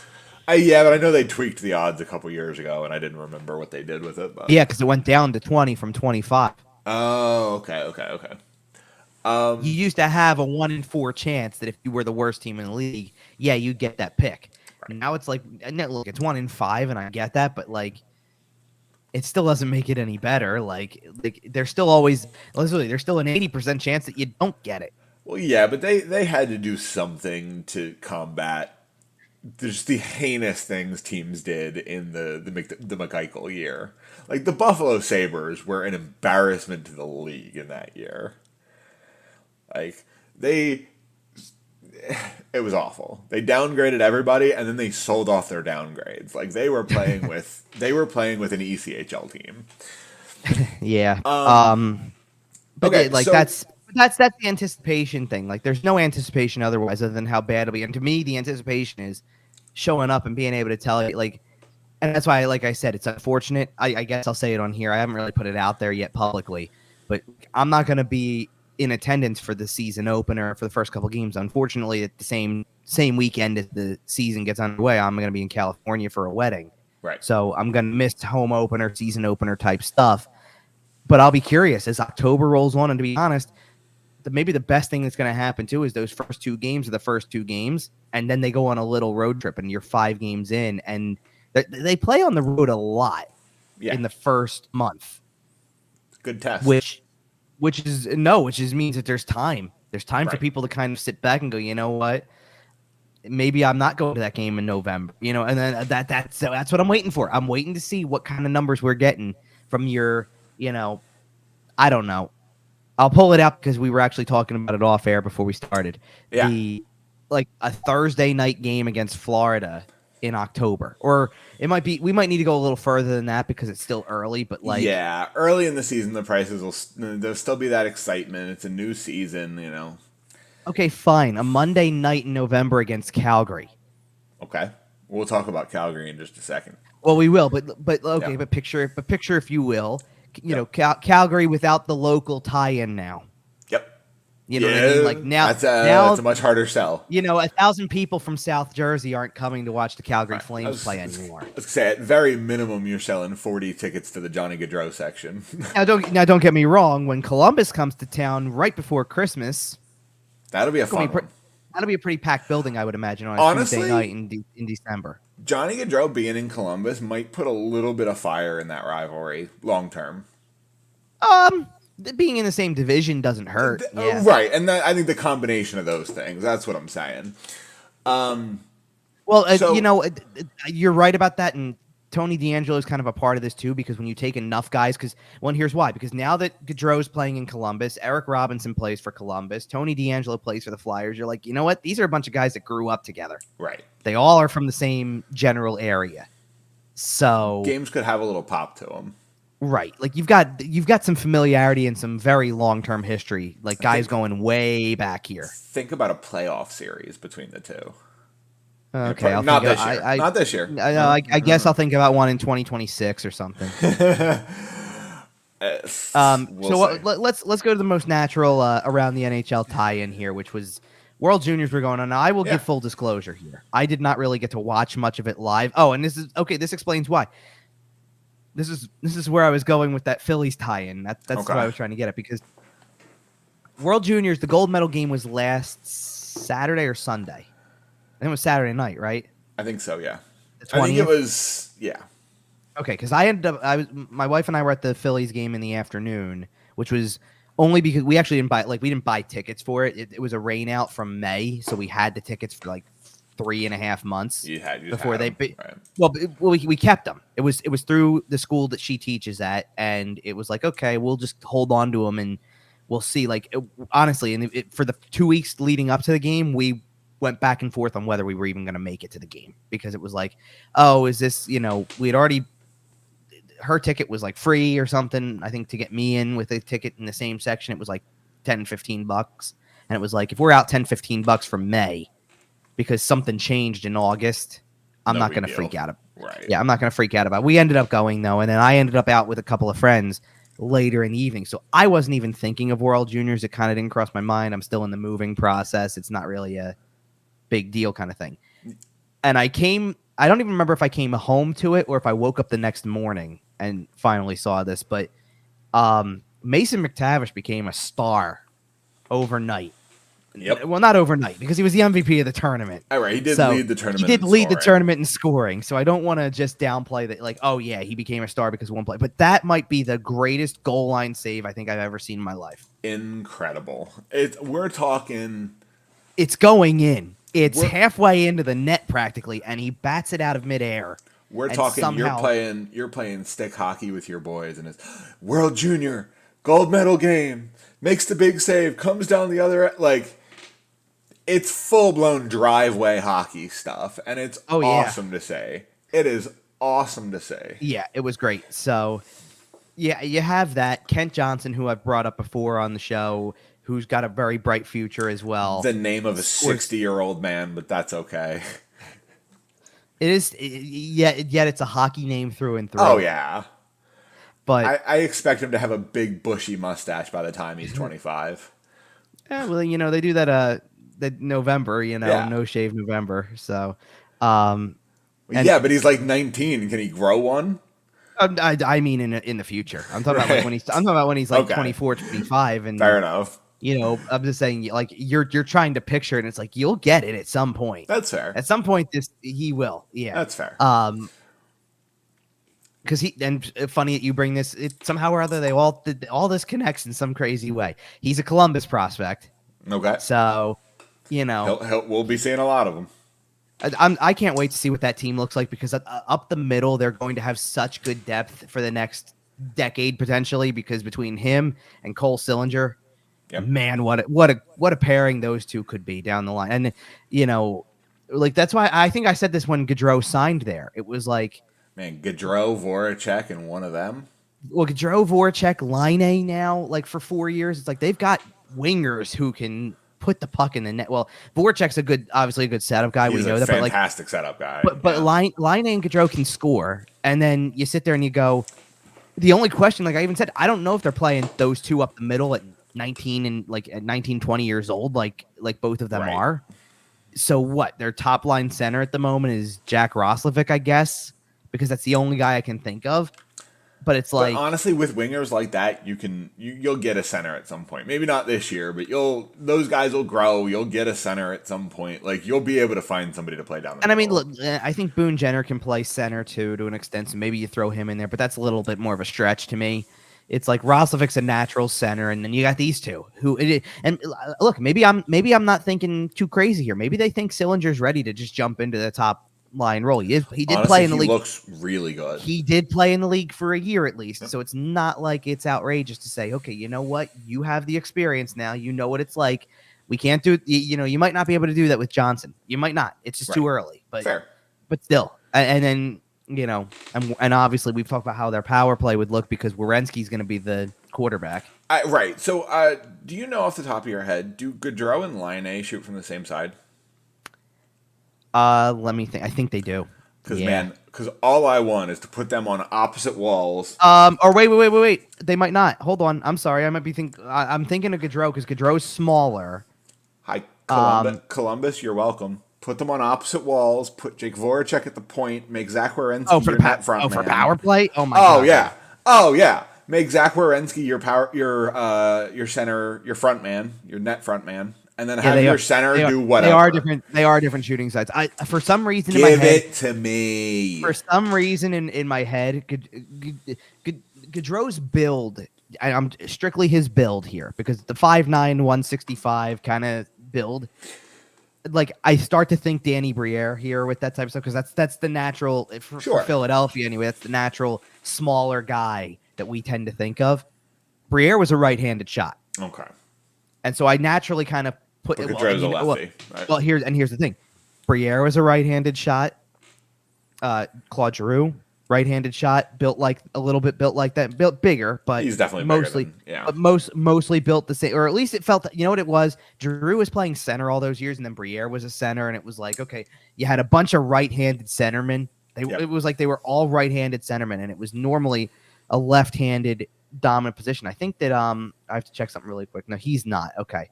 S1: Yeah, but I know they tweaked the odds a couple years ago, and I didn't remember what they did with it. But.
S2: Yeah, because it went down to 20 from 25.
S1: Oh, okay.
S2: You used to have a 1 in 4 chance that if you were the worst team in the league, you'd get that pick. Right. And now it's like, look, it's 1 in 5, and I get that, but like, it still doesn't make it any better. Like there's still always, there's still an 80% chance that you don't get it.
S1: Well, yeah, but they had to do something to combat just the heinous things teams did in the McEichel year. Like, the Buffalo Sabres were an embarrassment to the league in that year. Like, it was awful. They downgraded everybody, and then they sold off their downgrades. Like, they were playing with an ECHL team.
S2: Yeah. But okay, that's the anticipation thing. Like, there's no anticipation otherwise other than how bad it'll be. And to me, the anticipation is showing up and being able to tell you, like, and that's why, like I said, it's unfortunate. I guess I'll say it on here. I haven't really put it out there yet publicly, but I'm not going to be in attendance for the season opener for the first couple games. Unfortunately, at the same weekend as the season gets underway, I'm going to be in California for a wedding.
S1: Right.
S2: So I'm going to miss home opener, season opener type stuff. But I'll be curious as October rolls on. And to be honest, maybe the best thing that's going to happen too is those first 2 games are the first 2 games, and then they go on a little road trip, and you're 5 games in, and they play on the road a lot in the first month.
S1: Good test.
S2: Which means that there's time. There's time for people to kind of sit back and go, you know what? Maybe I'm not going to that game in November, and then that's what I'm waiting for. I'm waiting to see what kind of numbers we're getting from your, I don't know. I'll pull it out because we were actually talking about it off air before we started.
S1: Yeah.
S2: A Thursday night game against Florida in October, or we might need to go a little further than that because it's still early, but
S1: early in the season, the prices there'll still be that excitement. It's a new season,
S2: Okay, fine. A Monday night in November against Calgary.
S1: Okay. We'll talk about Calgary in just a second.
S2: Well, we will, but okay, but picture if you will, Calgary without the local tie-in now.
S1: Yep.
S2: You know what I mean? Like now,
S1: that's a much harder sell.
S2: 1,000 people from South Jersey aren't coming to watch the Calgary Flames play anymore.
S1: Let's say at very minimum, you're selling 40 tickets to the Johnny Gaudreau section.
S2: Now, don't get me wrong. When Columbus comes to town right before Christmas,
S1: that'll be a fun one.
S2: That'll be a pretty packed building, I would imagine, on a Tuesday night in December.
S1: Johnny Gaudreau being in Columbus might put a little bit of fire in that rivalry long term.
S2: Being in the same division doesn't hurt.
S1: Right, and I think the combination of those things, that's what I'm saying.
S2: You're right about that, and Tony D'Angelo is kind of a part of this too, because when you take enough guys, here's why. Because now that Gaudreau's playing in Columbus, Eric Robinson plays for Columbus, Tony D'Angelo plays for the Flyers, you're like, you know what? These are a bunch of guys that grew up together.
S1: Right.
S2: They all are from the same general area. So
S1: games could have a little pop to them.
S2: Right. Like you've got some familiarity and some very long-term history, like guys going way back here.
S1: Think about a playoff series between the two.
S2: Okay,
S1: not this year. Not this year.
S2: I guess I'll think about one in 2026 or something. Let's go to the most natural around the NHL tie-in here, which was World Juniors were going on. Now, I will give full disclosure here. I did not really get to watch much of it live. Oh, and this explains why. This is where I was going with that Phillies tie-in. That's what I was trying to get at, because World Juniors, the gold medal game was last Saturday or Sunday. I think it was Saturday night, right?
S1: I think so, yeah.
S2: I
S1: think it was, yeah.
S2: Okay, because my wife and I were at the Phillies game in the afternoon, which was only because we actually didn't buy tickets for it. It was a rain out from May, so we had the tickets for like 3.5 months before they. Right. Well, we kept them. It was through the school that she teaches at, and it was like, okay, we'll just hold on to them and we'll see. Like honestly, and for the 2 weeks leading up to the game, we went back and forth on whether we were even going to make it to the game, because it was like, oh, is this, we had already, her ticket was like free or something. I think to get me in with a ticket in the same section, it was like $10-15. And it was like, if we're out $10-15 from May because something changed in August, I'm not going to freak out.
S1: Right.
S2: Yeah, I'm not going to freak out about it. We ended up going though. And then I ended up out with a couple of friends later in the evening. So I wasn't even thinking of World Juniors. It kind of didn't cross my mind. I'm still in the moving process. It's not really a big deal kind of thing. And I don't even remember if I came home to it or if I woke up the next morning and finally saw this, but Mason McTavish became a star overnight.
S1: Yep.
S2: Well, not overnight, because he was the MVP of the tournament.
S1: All right, he did lead the tournament.
S2: He did lead the tournament in scoring, so I don't want to just downplay that, like, oh yeah, he became a star because of one play. But that might be the greatest goal line save I think I've ever seen in my life.
S1: Incredible. We're talking.
S2: It's going in. It's halfway into the net practically, and he bats it out of midair.
S1: We're talking. Somehow, you're playing stick hockey with your boys, and it's World Junior gold medal game, makes the big save, comes down the other like. It's full-blown driveway hockey stuff, and it's awesome to say. It is awesome to say.
S2: Yeah, it was great. So, yeah, you have that. Kent Johnson, who I've brought up before on the show, who's got a very bright future as well.
S1: The name of a 60-year-old man, but that's okay.
S2: It is, yet it's a hockey name through and through.
S1: Oh, yeah.
S2: But
S1: I expect him to have a big, bushy mustache by the time he's 25.
S2: Yeah, well, they do that November, no shave November. So,
S1: but he's like 19. Can he grow one?
S2: I mean, in the future, I'm talking about when he's like 24, 25, and
S1: fair enough.
S2: I'm just saying, like you're trying to picture it, and it's like you'll get it at some point.
S1: That's fair.
S2: At some point, he will. Yeah,
S1: that's fair.
S2: Because funny that you bring this. Somehow or other, they all this connects in some crazy way. He's a Columbus prospect.
S1: Okay,
S2: so.
S1: We'll be seeing a lot of them.
S2: I can't wait to see what that team looks like, because up the middle, they're going to have such good depth for the next decade potentially, because between him and Cole Sillinger, man, what a pairing those two could be down the line. And like that's why I think I said this when Gaudreau signed there. It was like,
S1: man, Gaudreau, Voracek, and one of them.
S2: Well, Gaudreau, Voracek, Line now, like for 4 years, it's like they've got wingers who can put the puck in the net. Well, Voracek's obviously a good setup guy.
S1: He's
S2: we know
S1: a
S2: that,
S1: fantastic setup guy.
S2: But Line and Gaudreau can score, and then you sit there and you go. The only question, like I even said, I don't know if they're playing those two up the middle at 19 and like at 19, 20 years old, like both of them are. So what? Their top line center at the moment is Jack Roslovic, I guess, because that's the only guy I can think of. But it's like,
S1: honestly, with wingers like that, you'll get a center at some point. Maybe not this year, but those guys will grow. You'll get a center at some point. Like you'll be able to find somebody to play down the middle.
S2: I mean, look, I think Boone Jenner can play center too to an extent, so maybe you throw him in there, but that's a little bit more of a stretch to me. It's like Roslovic's a natural center, and then you got these two and look, maybe I'm not thinking too crazy here. Maybe they think Sillinger's ready to just jump into the top line role. He did
S1: Honestly,
S2: play in the
S1: he
S2: league.
S1: Looks really good.
S2: He did play in the league for a year at least, so it's not like it's outrageous to say, okay, you know what? You have the experience now. You know what it's like. We can't do it. You might not be able to do that with Johnson. You might not. It's just too early. But
S1: fair.
S2: But still, and then and obviously we've talked about how their power play would look because Werenski's going to be the quarterback.
S1: Right. So, do you know off the top of your head, do Gaudreau and Line shoot from the same side?
S2: Let me think. I think they do.
S1: Because all I want is to put them on opposite walls.
S2: Or wait. They might not. Hold on. I'm sorry. I might be I'm thinking of Gaudreau because Gaudreau's smaller.
S1: Hi, Columbus. You're welcome. Put them on opposite walls. Put Jake Voracek at the point. Make Zach Werenski your net front man.
S2: For power play. Oh my god.
S1: Oh yeah. Make Zach Werenski your center, your front man, your net front man. And then have your center do whatever.
S2: They are different shooting sides. For some reason
S1: in my head, give it to me.
S2: For some reason in my head, Gaudreau's build. I'm strictly his build here because the 5'9", 165 kind of build. Like I start to think Danny Briere here with that type of stuff because that's the natural for Philadelphia anyway. That's the natural smaller guy that we tend to think of. Briere was a right-handed shot.
S1: Okay.
S2: And so I naturally kind of put it.
S1: Gaudreau's a lefty.
S2: Well, here's the thing. Briere was a right-handed shot. Claude Giroux, right-handed shot, a little bit built like that, built bigger, but
S1: he's definitely
S2: mostly, but mostly built the same, or at least it felt. You know what it was? Giroux was playing center all those years, and then Briere was a center, and it was like, okay, you had a bunch of right-handed centermen. It was like they were all right-handed centermen, and it was normally a left-handed dominant position. I think that I have to check something really quick. No, he's not. Okay.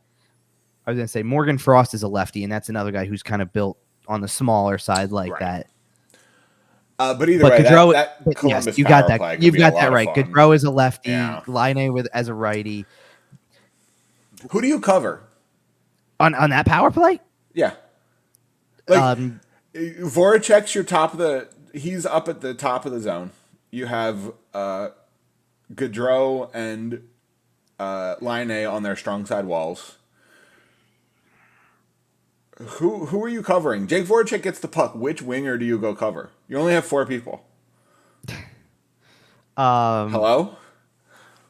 S2: I was going to say Morgan Frost is a lefty, and that's another guy who's kind of built on the smaller side like that.
S1: But either way,
S2: Gaudreau,
S1: that Columbus
S2: yes, you got that. You've got that right. Gaudreau is a lefty, Line as a righty.
S1: Who do you cover
S2: on that power play?
S1: Yeah, like Voracek's your top of the. He's up at the top of the zone. You have Gaudreau and Line on their strong side walls. Who are you covering? Jake Voracek gets the puck. Which winger do you go cover? You only have 4 people. Hello?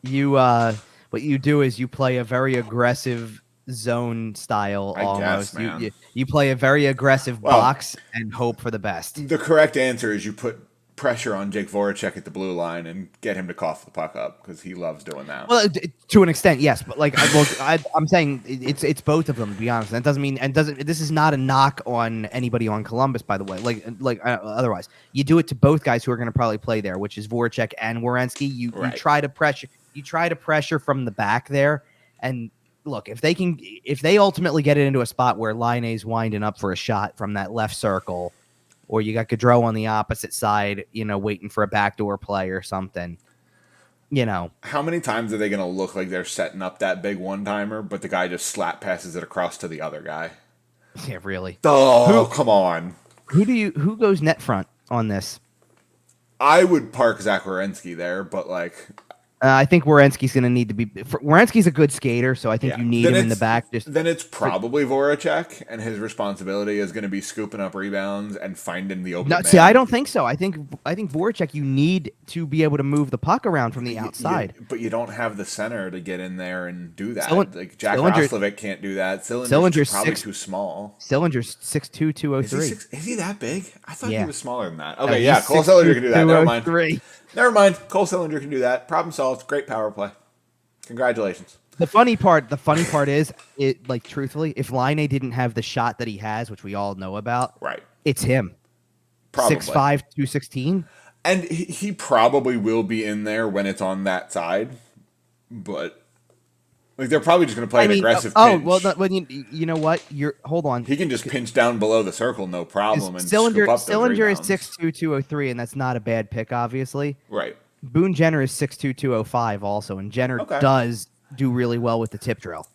S2: You what you do is you play a very aggressive zone style almost.
S1: I guess, man.
S2: You play a very aggressive box and hope for the best.
S1: The correct answer is you put pressure on Jake Voracek at the blue line and get him to cough the puck up because he loves doing that.
S2: Well, to an extent, yes, but like I'm saying, it's both of them. To be honest, that doesn't mean This is not a knock on anybody on Columbus, by the way. Otherwise, you do it to both guys who are going to probably play there, which is Voracek and Werenski. You try to pressure. You try to pressure from the back there, and look if they ultimately get it into a spot where Laine's winding up for a shot from that left circle. Or you got Gaudreau on the opposite side, waiting for a backdoor play or something.
S1: How many times are they going to look like they're setting up that big one-timer, but the guy just slap passes it across to the other guy?
S2: Yeah, really.
S1: Oh, come on.
S2: Who goes net front on this?
S1: I would park Zach Werenski there, but
S2: I think Werenski's going to need to be. Werenski's a good skater, so I think you need him in the back.
S1: Then it's probably Voracek, and his responsibility is going to be scooping up rebounds and finding the open man.
S2: See, I don't think so. I think Voracek, you need to be able to move the puck around from the outside.
S1: But you don't have the center to get in there and do that. Jack Roslovic can't do that. Cylinder's probably too small.
S2: Cylinder's 6'2", 203.
S1: Is he that big? I thought he was smaller than that. Okay, Cole Cylinder can do that. Never mind. Cole Cylinder can do that. Problem solved. Great power play. Congratulations.
S2: The funny part is, truthfully, if Line didn't have the shot that he has, which we all know about, it's him.
S1: Probably.
S2: 6'5", 216.
S1: And he probably will be in there when it's on that side, but they're probably just going to play an aggressive pinch.
S2: You know what? Hold on.
S1: He can just pinch down below the circle, no problem, and
S2: Cylinder
S1: scoop up those rebounds.
S2: is 6'2", 203, and that's not a bad pick, obviously.
S1: Right.
S2: Boone Jenner is 6'2", 205 also, and Jenner does do really well with the tip drill.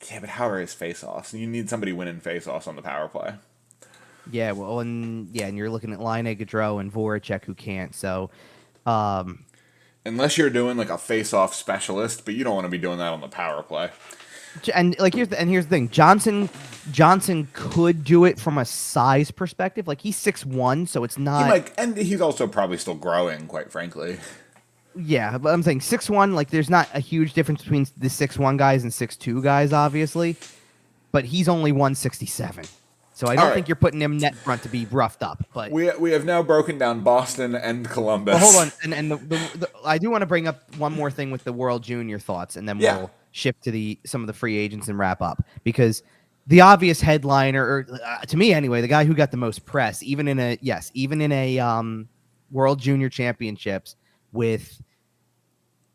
S1: Yeah, but how are his face-offs? You need somebody winning face-offs on the power play.
S2: Yeah, well, and you're looking at Line, Gaudreau, and Voracek who can't, so...
S1: Unless you're doing a face-off specialist, but you don't want to be doing that on the power play.
S2: And like here's the thing, Johnson could do it from a size perspective. Like he's 6'1", so it's not.
S1: He might, and he's also probably still growing, quite frankly.
S2: Yeah, but I'm saying 6'1", like there's not a huge difference between the 6'1" guys and 6'2" guys, obviously. But he's only 167. So I don't think you're putting him net front to be roughed up. But
S1: we have now broken down Boston and Columbus.
S2: Well, hold on, and I do want to bring up one more thing with the World Junior thoughts, and then we'll shift to some of the free agents and wrap up, because the obvious headliner, or to me anyway, the guy who got the most press, even in a World Junior Championships with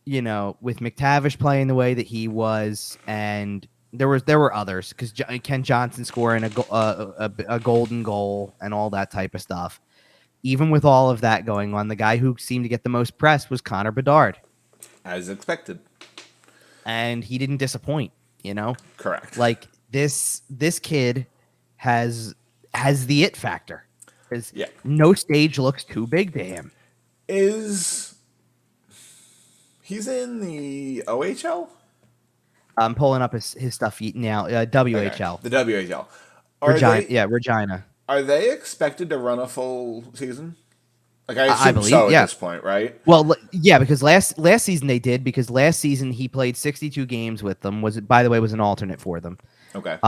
S2: McTavish playing the way that he was, and there were others, because Ken Johnson scoring a golden goal and all that type of stuff. Even with all of that going on, the guy who seemed to get the most press was Connor Bedard,
S1: as expected,
S2: and he didn't disappoint.
S1: Correct.
S2: Like this kid has the it factor. No stage looks too big to him.
S1: He's in the OHL?
S2: I'm pulling up his stuff now. WHL.
S1: Okay. The WHL.
S2: Regina.
S1: Are they expected to run a full season? Like I believe so at this point, right?
S2: Well, yeah, because last season they did, because last season he played 62 games with them. Was an alternate for them.
S1: Okay.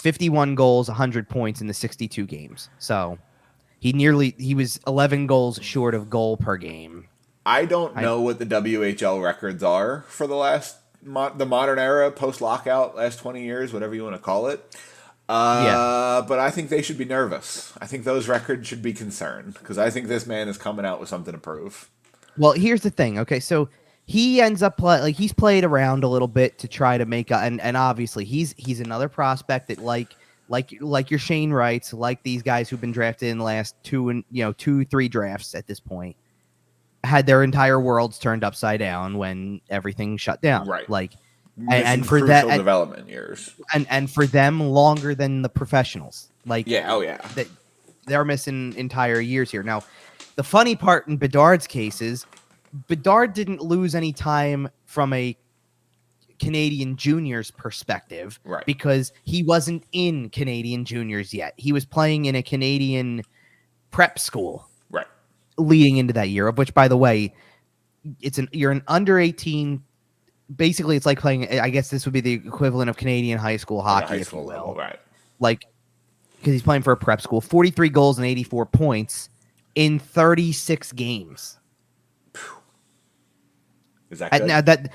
S2: 51 goals, 100 points in the 62 games. So he was 11 goals short of goal per game.
S1: I don't know what the WHL records are for the modern era, post-lockout, last 20 years, whatever you want to call it. But I think they should be nervous. I think those records should be concerned, because I think this man is coming out with something to prove.
S2: Well, here's the thing. Okay, so he ends up he's played around a little bit to try to make and obviously he's another prospect that like your Shane Wrights, like these guys who've been drafted in the last 2-3 drafts at this point, had their entire worlds turned upside down when everything shut down.
S1: Right.
S2: And for that
S1: development years,
S2: and for them longer than the professionals. They're missing entire years here. Now, the funny part in Bedard's case is Bedard didn't lose any time from a Canadian juniors perspective,
S1: right?
S2: Because he wasn't in Canadian juniors yet. He was playing in a Canadian prep school,
S1: right,
S2: leading into that year. Of which, by the way, you're an under 18. Basically, it's like playing. I guess this would be the equivalent of Canadian high school hockey, if you will.
S1: Level, right?
S2: Like, because he's playing for a prep school. 43 goals and 84 points in 36 games.
S1: Is that good?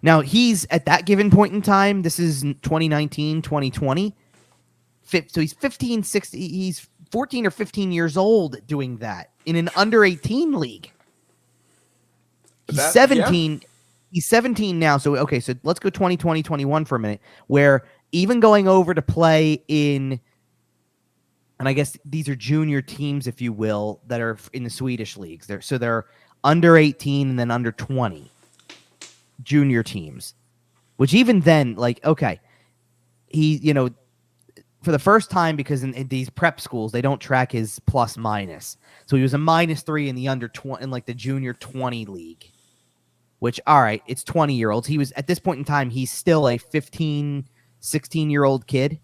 S2: Now he's at that given point in time. This is 2019, 2020. So he's 15, 16. He's 14 or 15 years old doing that in an under 18 league. He's 17. Yeah. He's 17 now. So, okay, so let's go 2020, 21 for a minute, where even going over to play in, and I guess these are junior teams, if you will, that are in the Swedish leagues. They're under 18 and then under 20 junior teams, which even then, he, for the first time, because in these prep schools, they don't track his plus minus. So he was a -3 in the under 20, in the junior 20 league. Which, all right, it's 20-year-olds. He was, at this point in time, he's still a 15, 16-year-old kid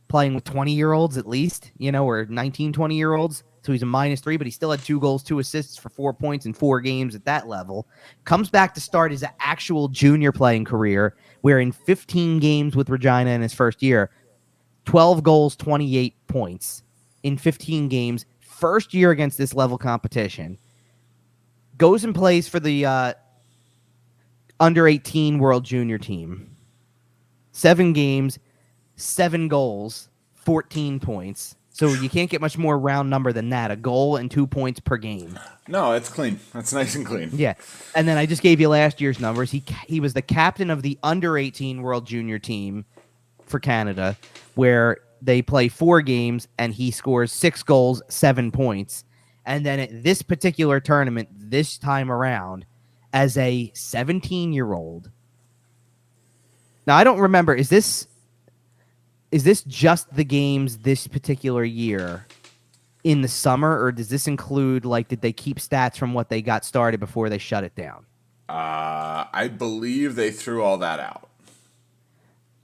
S2: playing with 20-year-olds at least, or 19, 20-year-olds. So he's a -3, but he still had 2 goals, 2 assists for 4 points in 4 games at that level. Comes back to start his actual junior playing career, where in 15 games with Regina in his first year, 12 goals, 28 points in 15 games. First year against this level competition. Goes and plays for the under 18 World Junior team. 7 games, 7 goals, 14 points. So you can't get much more round number than that. A goal and 2 points per game.
S1: No, it's clean. That's nice and clean.
S2: Yeah. And then I just gave you last year's numbers. He was the captain of the under 18 World Junior team for Canada, where they play 4 games and he scores 6 goals, 7 points. And then at this particular tournament, this time around, as a 17-year-old. Now, I don't remember, is this just the games this particular year in the summer, or does this include, did they keep stats from what they got started before they shut it down?
S1: I believe they threw all that out.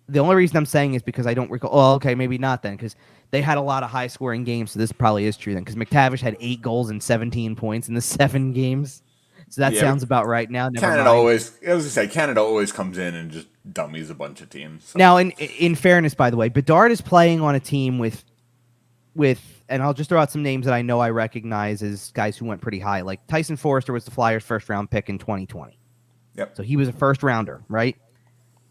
S2: The only reason I'm saying is because I don't recall. Oh, okay, maybe not then, because they had a lot of high-scoring games, so this probably is true then, because McTavish had 8 goals and 17 points in the 7 games. So that sounds about right now. Never
S1: Canada
S2: mind.
S1: I was going to say, Canada always comes in and just dummies a bunch of teams. So.
S2: Now, in fairness, by the way, Bedard is playing on a team with, and I'll just throw out some names that I know I recognize as guys who went pretty high. Like Tyson Forrester was the Flyers' first-round pick in 2020.
S1: Yep.
S2: So he was a first-rounder, right?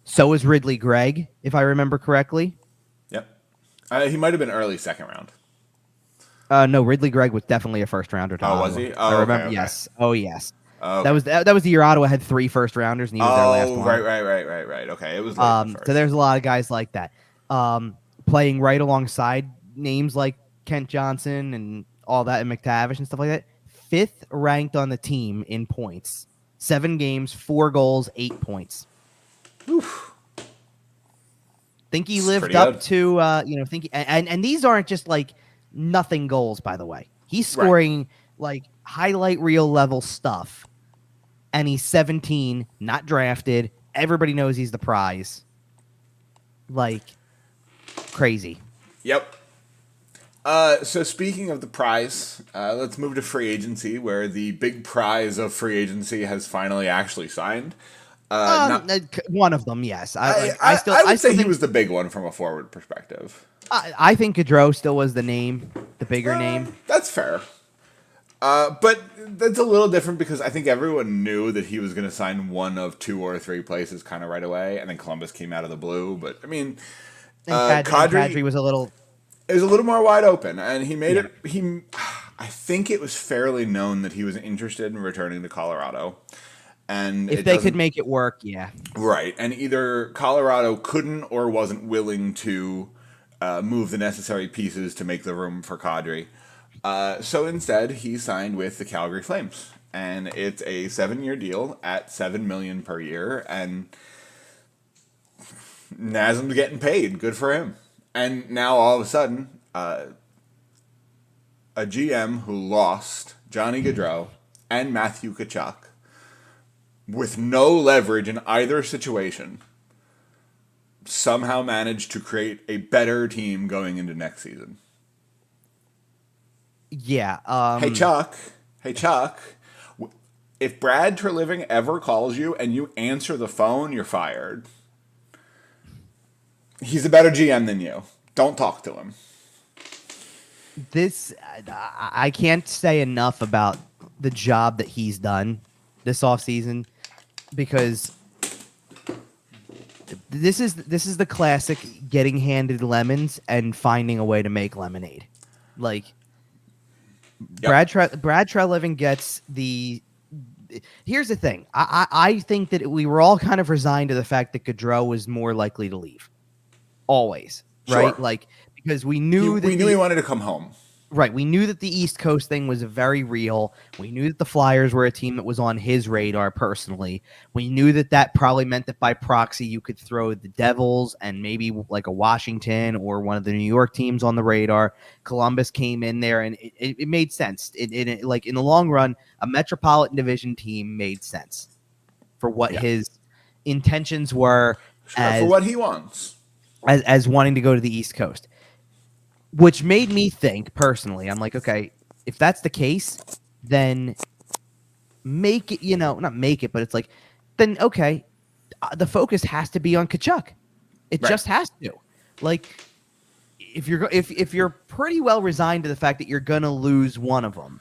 S2: So is Ridley Gregg, if I remember correctly.
S1: Yep. He might have been early second round.
S2: No, Ridley Gregg was definitely a first rounder.
S1: Oh, was he?
S2: I remember.
S1: Okay.
S2: Yes. Oh, yes.
S1: Okay.
S2: That was the year Ottawa had 3 first rounders, and he was their last one.
S1: Right. Okay, it was late first.
S2: So there's a lot of guys like that, playing right alongside names like Kent Johnson and all that, and McTavish and stuff like that. 5th ranked on the team in points. 7 games, 4 goals, 8 points.
S1: Oof.
S2: Think he lived up to, and these aren't just like nothing goals, by the way. He's scoring like highlight reel level stuff, and he's 17, not drafted. Everybody knows he's the prize. Like, crazy.
S1: Yep. So speaking of the prize, let's move to free agency, where the big prize of free agency has finally actually signed.
S2: One of them, yes.
S1: I would say he was the big one from a forward perspective.
S2: I think Gaudreau still was the name, the bigger name.
S1: That's fair. But that's a little different because I think everyone knew that he was going to sign one of 2 or 3 places kind of right away, and then Columbus came out of the blue. But I mean,
S2: Kadri was a little.
S1: It was a little more wide open, and he made it. I think it was fairly known that he was interested in returning to Colorado. And
S2: if they could make it work, yeah.
S1: Right. And either Colorado couldn't or wasn't willing to move the necessary pieces to make the room for Kadri. So instead, he signed with the Calgary Flames. And it's a 7-year deal at $7 million per year. And Nazem's getting paid. Good for him. And now all of a sudden, a GM who lost Johnny Gaudreau and Matthew Tkachuk, with no leverage in either situation, somehow managed to create a better team going into next season.
S2: Yeah.
S1: Hey, Chuck. If Brad Treliving ever calls you and you answer the phone, you're fired. He's a better GM than you. Don't talk to him.
S2: I can't say enough about the job that he's done this offseason, because this is the classic getting handed lemons and finding a way to make lemonade. Like, yep. Brad Treliving gets the. Here's the thing. I think that we were all kind of resigned to the fact that Gaudreau was more likely to leave. Always, right?
S1: Sure.
S2: Like, because we knew
S1: he wanted to come home.
S2: Right. We knew that the East Coast thing was very real. We knew that the Flyers were a team that was on his radar personally. We knew that probably meant that by proxy you could throw the Devils and maybe like a Washington or one of the New York teams on the radar. Columbus came in there, and it made sense. It like in the long run, a Metropolitan Division team made sense for what his intentions were,
S1: for what he wants,
S2: as wanting to go to the East Coast. Which made me think, personally, I'm like, okay, if that's the case, then make it, not make it, but it's like, then, okay, the focus has to be on Tkachuk. It just has to. Like, if you're pretty well resigned to the fact that you're going to lose one of them,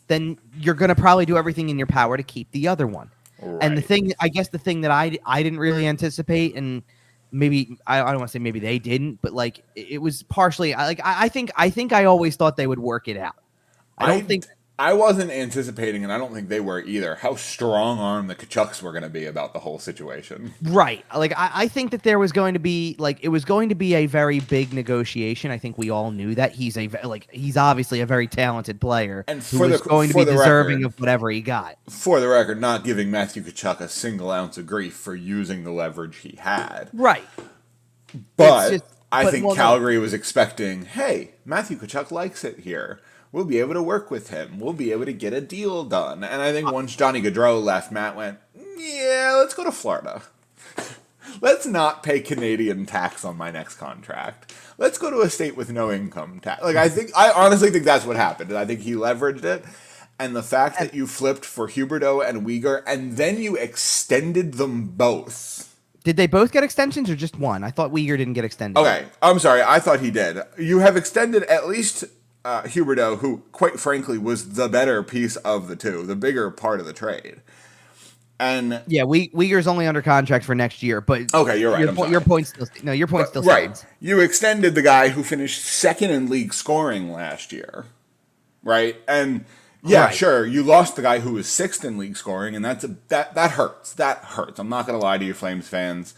S2: then you're going to probably do everything in your power to keep the other one. Right. And the thing that I didn't really anticipate, and maybe I don't want to say maybe they didn't, but like it was partially I think I always thought they would work it out.
S1: I wasn't anticipating, and I don't think they were either, how strong-armed the Tkachuks were going to be about the whole situation.
S2: Right. Like, I think that there was going to be, it was going to be a very big negotiation. I think we all knew that. He's obviously a very talented player, and who was going to be deserving of whatever he got.
S1: For the record, not giving Matthew Tkachuk a single ounce of grief for using the leverage he had.
S2: Right.
S1: But I think Calgary was expecting, hey, Matthew Tkachuk likes it here. We'll be able to work with him. We'll be able to get a deal done. And I think once Johnny Gaudreau left, Matt went, yeah, let's go to Florida. Let's not pay Canadian tax on my next contract. Let's go to a state with no income tax. Like, I honestly think that's what happened. And I think he leveraged it. And the fact that you flipped for Huberdeau and Uyghur, and then you extended them both.
S2: Did they both get extensions or just one? I thought Uyghur didn't get extended.
S1: Okay, I'm sorry. I thought he did. You have extended at least Huberdeau, who, quite frankly, was the better piece of the two, the bigger part of the trade. And
S2: yeah, Uyghur's only under contract for next year, but
S1: okay, you're right.
S2: Your point still stands.
S1: Right. You extended the guy who finished second in league scoring last year, right? And yeah, right. Sure, you lost the guy who was sixth in league scoring, and that hurts. That hurts. I'm not going to lie to you, Flames fans.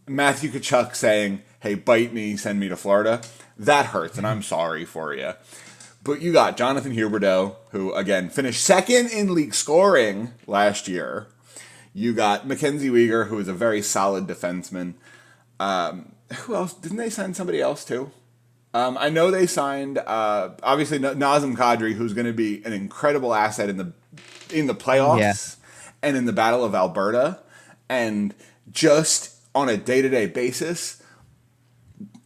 S1: Matthew Tkachuk saying, "Hey, bite me, send me to Florida," that hurts, and I'm sorry for you. But you got Jonathan Huberdeau, who again finished second in league scoring last year. You got Mackenzie Weegar, who is a very solid defenseman. Who else? Didn't they sign somebody else too? I know they signed obviously Nazem Kadri, who's going to be an incredible asset in the playoffs and in the Battle of Alberta, and just on a day-to-day basis,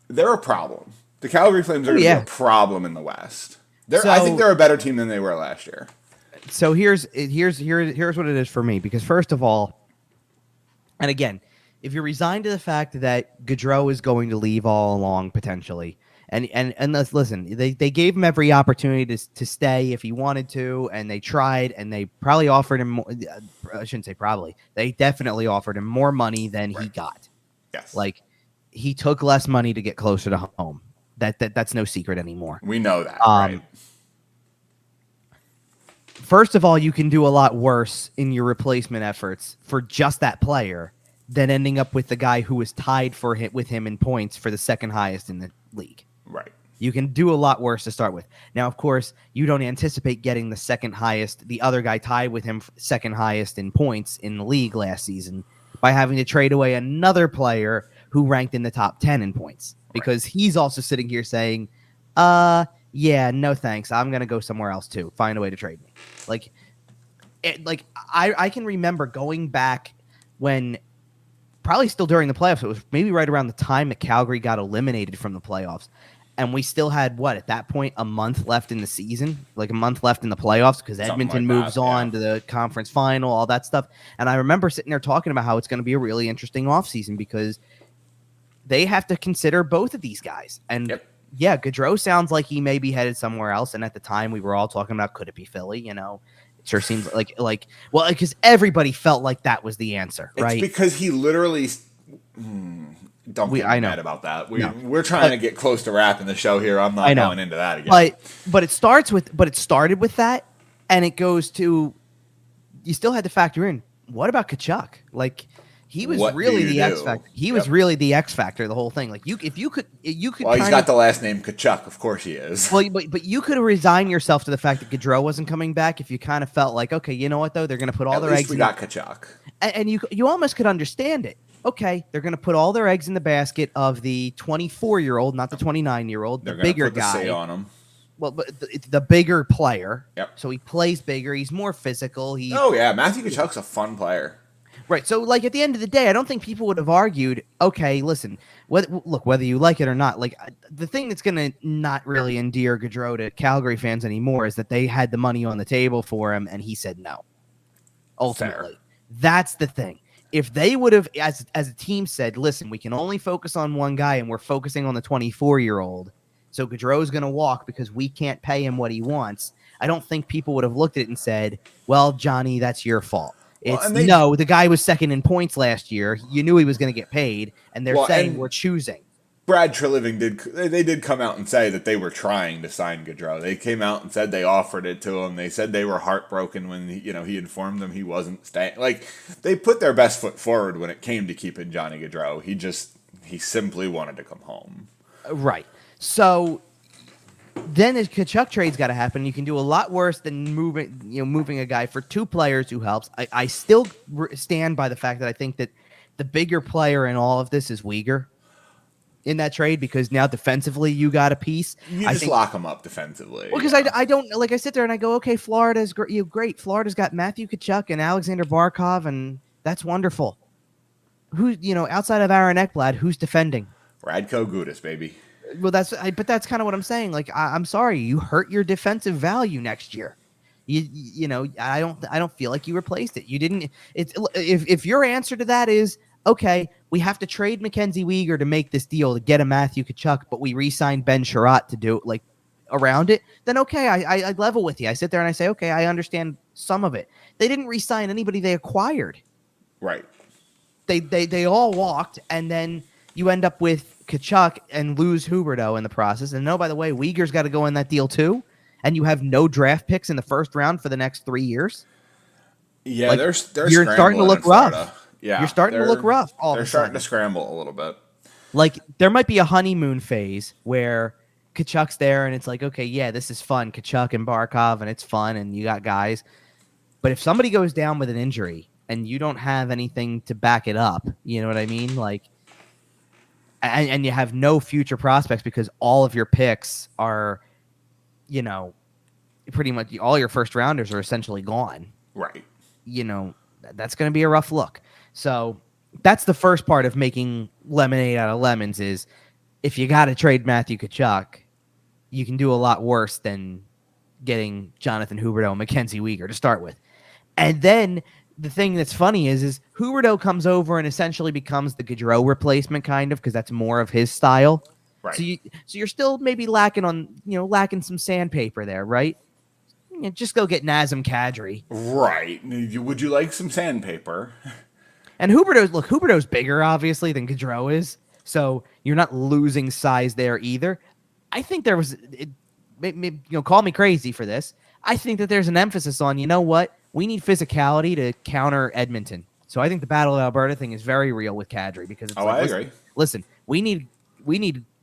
S1: they're a problem. The Calgary Flames are going to be a problem in the West. I think they're a better team than they were last year.
S2: So here's what it is for me, because first of all, and again, if you're resigned to the fact that Gaudreau is going to leave all along potentially, and listen, they gave him every opportunity to stay if he wanted to, and they tried, and they probably offered him more, I shouldn't say probably, they definitely offered him more money than he got.
S1: Yes, like
S2: he took less money to get closer to home. That's no secret anymore.
S1: We know that, right?
S2: First of all, you can do a lot worse in your replacement efforts for just that player than ending up with the guy who was tied with him in points for the second highest in the league.
S1: Right.
S2: You can do a lot worse to start with. Now, of course, you don't anticipate getting the second highest, the other guy tied with him second highest in points in the league last season, by having to trade away another player who ranked in the top 10 in points, because he's also sitting here saying, yeah, no thanks. I'm gonna go somewhere else too. Find a way to trade me. I can remember going back when, probably still during the playoffs. It was maybe right around the time that Calgary got eliminated from the playoffs, and we still had at that point a month left in the season, like a month left in the playoffs, because Edmonton moves on to the conference final, all that stuff. And I remember sitting there talking about how it's going to be a really interesting offseason because they have to consider both of these guys. And yeah, Gaudreau sounds like he may be headed somewhere else. And at the time, we were all talking about, could it be Philly? You know, it sure seems because everybody felt like that was the answer, right?
S1: It's because he literally. Don't get mad about that. We're trying to get close to wrapping the show here. I'm not going into that again.
S2: But it started with that, and it goes to, you still had to factor in, what about Tkachuk? Like, he was really the X factor. He was really the X factor, the whole thing. Like, if you could.
S1: Well, he's got the last name Tkachuk. Of course he is.
S2: Well, but you could resign yourself to the fact that Gaudreau wasn't coming back if you kind of felt like, okay, you know what though, they're going to put all their eggs.
S1: We got Tkachuk,
S2: and you almost could understand it. Okay, they're going to put all their eggs in the basket of the 24-year-old, not the 29-year-old, the bigger guy.
S1: Say on him.
S2: Well, but the bigger player.
S1: Yep. So
S2: he plays bigger. He's more physical.
S1: Matthew Tkachuk's a fun player.
S2: Right. So, like, at the end of the day, I don't think people would have argued, okay, listen, whether you like it or not, like, the thing that's going to not really endear Gaudreau to Calgary fans anymore is that they had the money on the table for him, and he said no. Ultimately. Fair. That's the thing. If they would have, as a team, said, listen, we can only focus on one guy, and we're focusing on the 24-year-old, so Gaudreau's going to walk because we can't pay him what he wants, I don't think people would have looked at it and said, well, Johnny, that's your fault. The guy was second in points last year. You knew he was going to get paid, and they're saying we're choosing.
S1: Brad Treliving did come out and say that they were trying to sign Gaudreau. They came out and said they offered it to him. They said they were heartbroken when he informed them he wasn't staying. Like, they put their best foot forward when it came to keeping Johnny Gaudreau. He simply wanted to come home.
S2: Right. So then the Tkachuk trade's got to happen. You can do a lot worse than moving a guy for two players who helps. I still stand by the fact that I think that the bigger player in all of this is Weegar in that trade, because now defensively you got a piece.
S1: You just lock them up defensively.
S2: Well, because I don't, like, I sit there and I go, okay, Florida's great. Florida's got Matthew Tkachuk and Alexander Barkov, and That's wonderful. Who, outside of Aaron Ekblad, who's defending?
S1: Radko Gudas, baby.
S2: Well, but that's kind of what I'm saying. Like, I'm sorry, you hurt your defensive value next year. I don't feel like you replaced it. You didn't. It's if your answer to that is okay, we have to trade Mackenzie Weegar to make this deal to get a Matthew Tkachuk, but we re-signed Ben Sherratt to do like around it. Then okay, I level with you. I sit there and I say, okay, I understand some of it. They didn't re-sign anybody they acquired.
S1: Right.
S2: They all walked, and then you end up with Tkachuk and lose Huberdeau in the process. And no, by the way, Uyghur's got to go in that deal too. And you have no draft picks in the first round for the next 3 years.
S1: Yeah,
S2: like,
S1: they're
S2: you're starting to look rough.
S1: Florida. Yeah,
S2: you're starting to look rough.
S1: They're starting to scramble a little bit.
S2: Like there might be a honeymoon phase where Tkachuk's there, and it's like, okay, yeah, this is fun, Tkachuk and Barkov, and it's fun, and you got guys. But if somebody goes down with an injury and you don't have anything to back it up, you know what I mean? Like, and you have no future prospects because all of your picks are, pretty much all your first rounders are essentially gone.
S1: Right.
S2: That's going to be a rough look. So that's the first part of making lemonade out of lemons is if you got to trade Matthew Tkachuk, you can do a lot worse than getting Jonathan Huberdeau and Mackenzie Weegar to start with. And then the thing that's funny is Huberdeau comes over and essentially becomes the Gaudreau replacement kind of because that's more of his style.
S1: Right.
S2: So you're still maybe lacking some sandpaper there, right? Just go get Nazem Kadri.
S1: Right. Would you like some sandpaper?
S2: And Huberdeau's bigger, obviously, than Gaudreau is. So you're not losing size there either. I think there was, call me crazy for this. I think that there's an emphasis on, we need physicality to counter Edmonton. So I think the Battle of Alberta thing is very real with Kadri because it's
S1: I agree.
S2: Listen, we need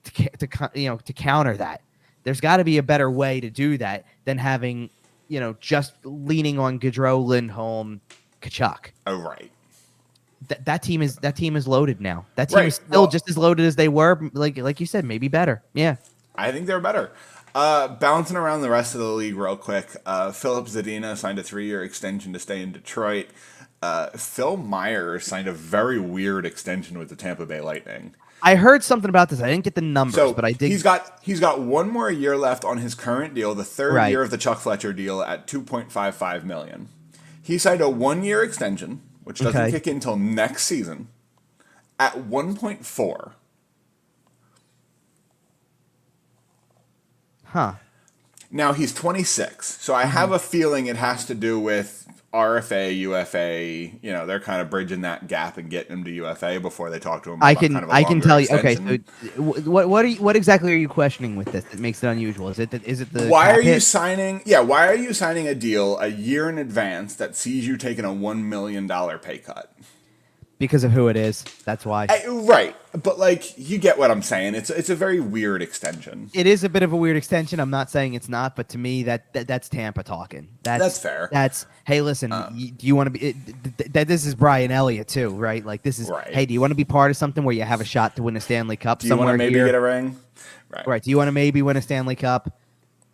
S2: to counter that. There's got to be a better way to do that than having, just leaning on Gaudreau, Lindholm, Tkachuk.
S1: Oh, right.
S2: That team is loaded now. That team is still just as loaded as they were. Like you said, maybe better. Yeah,
S1: I think they're better. Bouncing around the rest of the league real quick. Philip Zadina signed a 3-year extension to stay in Detroit. Phil Myers signed a very weird extension with the Tampa Bay Lightning.
S2: I heard something about this. I didn't get the numbers, but I did.
S1: He's got one more year left on his current deal, the third year of the Chuck Fletcher deal at $2.55 million. He signed a 1-year extension, which doesn't kick in until next season, at 1.4.
S2: Huh.
S1: Now he's 26, so I have a feeling it has to do with RFA, UFA. They're kind of bridging that gap and getting him to UFA before they talk to him.
S2: I can tell you. Okay, so what exactly are you questioning with this that makes it unusual? Is it the
S1: why are you signing? Yeah, why are you signing a deal a year in advance that sees you taking a $1 million pay cut?
S2: Because of who it is. That's why.
S1: Right. But, you get what I'm saying. It's a very weird extension.
S2: It is a bit of a weird extension. I'm not saying it's not, but to me, that's Tampa talking.
S1: That's fair.
S2: Hey, listen, do you want to be – this is Brian Elliott too, right? Like, this is, hey, do you want to be part of something where you have a shot to win a Stanley Cup somewhere here?
S1: Do you want to maybe get a ring?
S2: Right. Do you want to maybe win a Stanley Cup?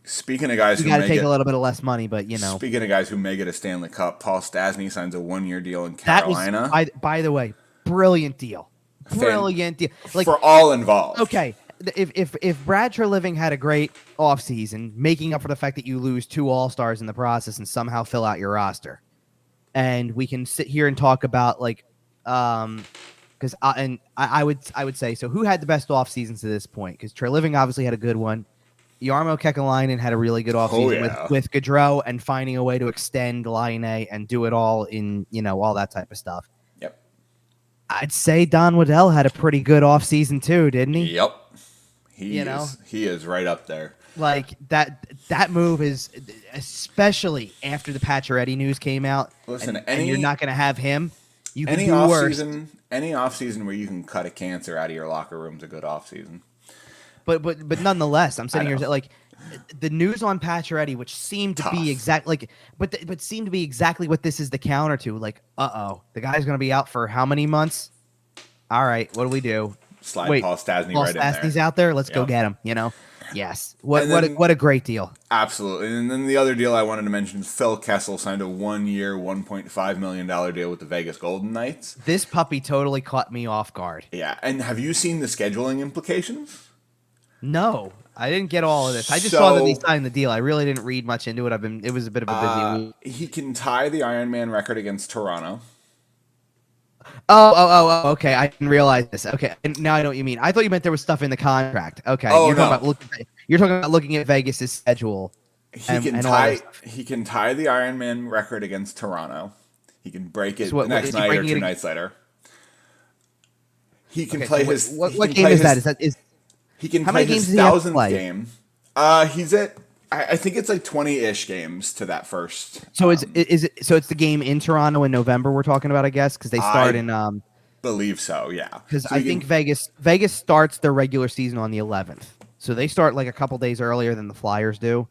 S1: Speaking of guys who
S2: got to take a little bit of less money, but
S1: Speaking of guys who may get a Stanley Cup, Paul Stastny signs a 1-year deal in Carolina.
S2: That was, by the way, brilliant deal. Brilliant deal.
S1: For all involved.
S2: Okay, if Brad Treliving had a great offseason, making up for the fact that you lose 2 All-Stars in the process and somehow fill out your roster, and we can sit here and talk about because I would say so. Who had the best offseasons to this point? Because Treliving obviously had a good one. Jarmo Kekalainen had a really good offseason with Gaudreau and finding a way to extend Laine and do it all in, all that type of stuff.
S1: Yep.
S2: I'd say Don Waddell had a pretty good offseason too, didn't he?
S1: Yep. He is right up there.
S2: Like that move is, especially after the Pacioretty news came out.
S1: Listen,
S2: and you're not going to have him. You can
S1: any
S2: do
S1: offseason, any offseason where you can cut a cancer out of your locker room is a good offseason.
S2: But nonetheless, I'm sitting here like the news on Pacioretty, which seemed to be but seemed to be exactly what this is the counter to. Like, the guy's going to be out for how many months? All right, what do we do?
S1: Paul Stastny right in there.
S2: Stastny's out there. Let's go get him. Yes. What a great deal.
S1: Absolutely. And then the other deal I wanted to mention is Phil Kessel signed a 1-year, $1.5 million deal with the Vegas Golden Knights.
S2: This puppy totally caught me off guard.
S1: Yeah. And have you seen the scheduling implications?
S2: No, I didn't get all of this. I just saw that he signed the deal. I really didn't read much into it. It was a bit of a busy week.
S1: He can tie the Ironman record against Toronto.
S2: Okay. I didn't realize this. Okay, now I know what you mean. I thought you meant there was stuff in the contract. Okay, you're talking about looking at Vegas' schedule.
S1: He can tie the Ironman record against Toronto. He can break it the next night or 2 nights later. He can play his.
S2: What game is that?
S1: He can play his 1,000th game. He's at. I think it's like 20-ish games to that first.
S2: So is it? So it's the game in Toronto in November we're talking about, I guess, because they start in.
S1: Believe so, yeah.
S2: Because I think Vegas starts their regular season on the 11th, so they start like a couple days earlier than the Flyers do.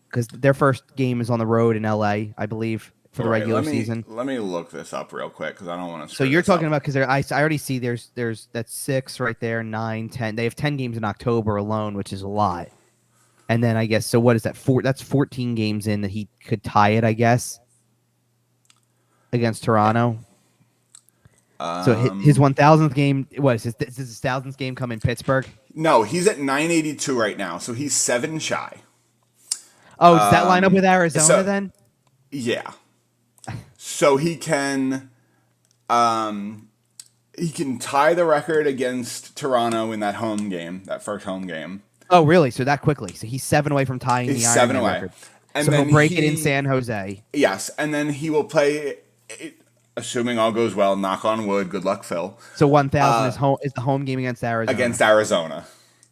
S2: Because their first game is on the road in LA, I believe, for the regular season.
S1: Let me look this up real quick because I don't want to.
S2: So you're talking about because I already see there's that's 6 right there, 9, 10. They have 10 games in October alone, which is a lot. And then I guess so. What is that? That's 14 games in that he could tie it, I guess, against Toronto. So his 1,000th game. What is his 1,000th game come in Pittsburgh?
S1: No, he's at 982 right now, so he's 7 shy.
S2: Oh, does that line up with Arizona then?
S1: Yeah. So he can tie the record against Toronto in that home game, that first home game.
S2: Oh, really? So that quickly? So he's 7 away from tying the Ironman record. And so he'll break it in San Jose.
S1: Yes, and then he will play, assuming all goes well, knock on wood, good luck, Phil.
S2: So 1,000 is the home game against Arizona.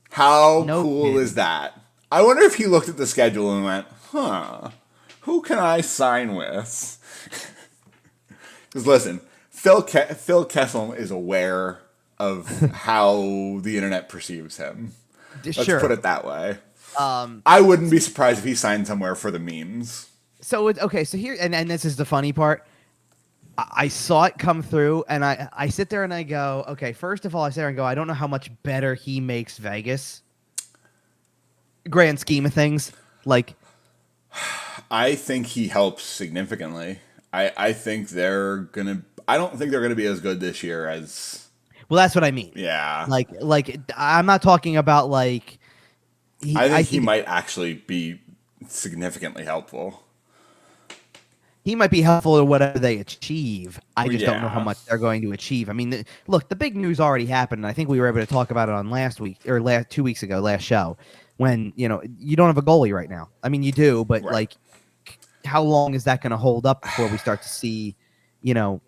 S1: How cool is that? I wonder if he looked at the schedule and went, who can I sign with? Because listen, Phil Kessel is aware of how the internet perceives him. Let's put it that way. I wouldn't be surprised if he signed somewhere for the memes.
S2: So here and this is the funny part. I saw it come through, and I sit there and I go, okay. First of all, I sit there and go, I don't know how much better he makes Vegas. Grand scheme of things, like.
S1: I think he helps significantly. I don't think they're gonna be as good this year as.
S2: Well, that's what I mean.
S1: Yeah.
S2: Like I'm not talking about like.
S1: I think he might actually be significantly helpful.
S2: He might be helpful to whatever they achieve. I just don't know how much they're going to achieve. I mean, look, the big news already happened. And I think we were able to talk about it on last 2 weeks ago, last show, when, you don't have a goalie right now. I mean, you do, but like, how long is that going to hold up before we start to see, the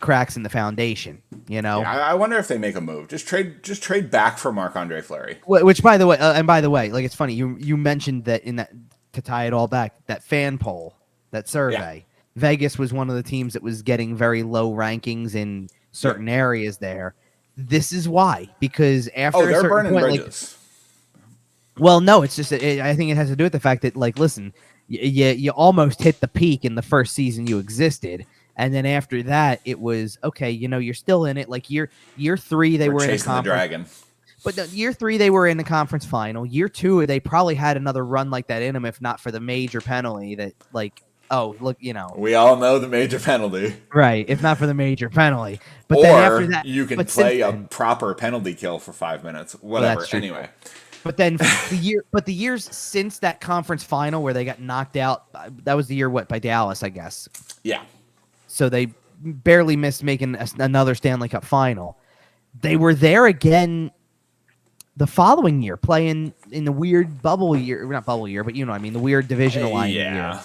S2: cracks in the foundation,
S1: Yeah, I wonder if they make a move. Just trade back for Marc-Andre Fleury.
S2: Which, by the way, like, it's funny, you mentioned that to tie it all back, that fan poll, that survey, Vegas was one of the teams that was getting very low rankings in certain areas there. This is why, because after
S1: they're burning bridges.
S2: Well, no, it's just I think it has to do with the fact that, like, listen, you almost hit the peak in the first season you existed. And then after that, it was, okay, you're still in it. Like year 3, they were in the conference.
S1: The dragon.
S2: But no, year 3, they were in the conference final. Year 2, they probably had another run like that in them, if not for the major penalty that, like, oh, look,
S1: We all know the major penalty.
S2: Right, if not for the major penalty. But then after that,
S1: you can play a proper penalty kill for 5 minutes. Whatever, well, anyway.
S2: But then the years since that conference final where they got knocked out, that was the year, by Dallas, I guess.
S1: Yeah.
S2: So they barely missed making another Stanley Cup final. They were there again the following year, playing in the weird bubble year, not bubble year, but the weird divisional line year,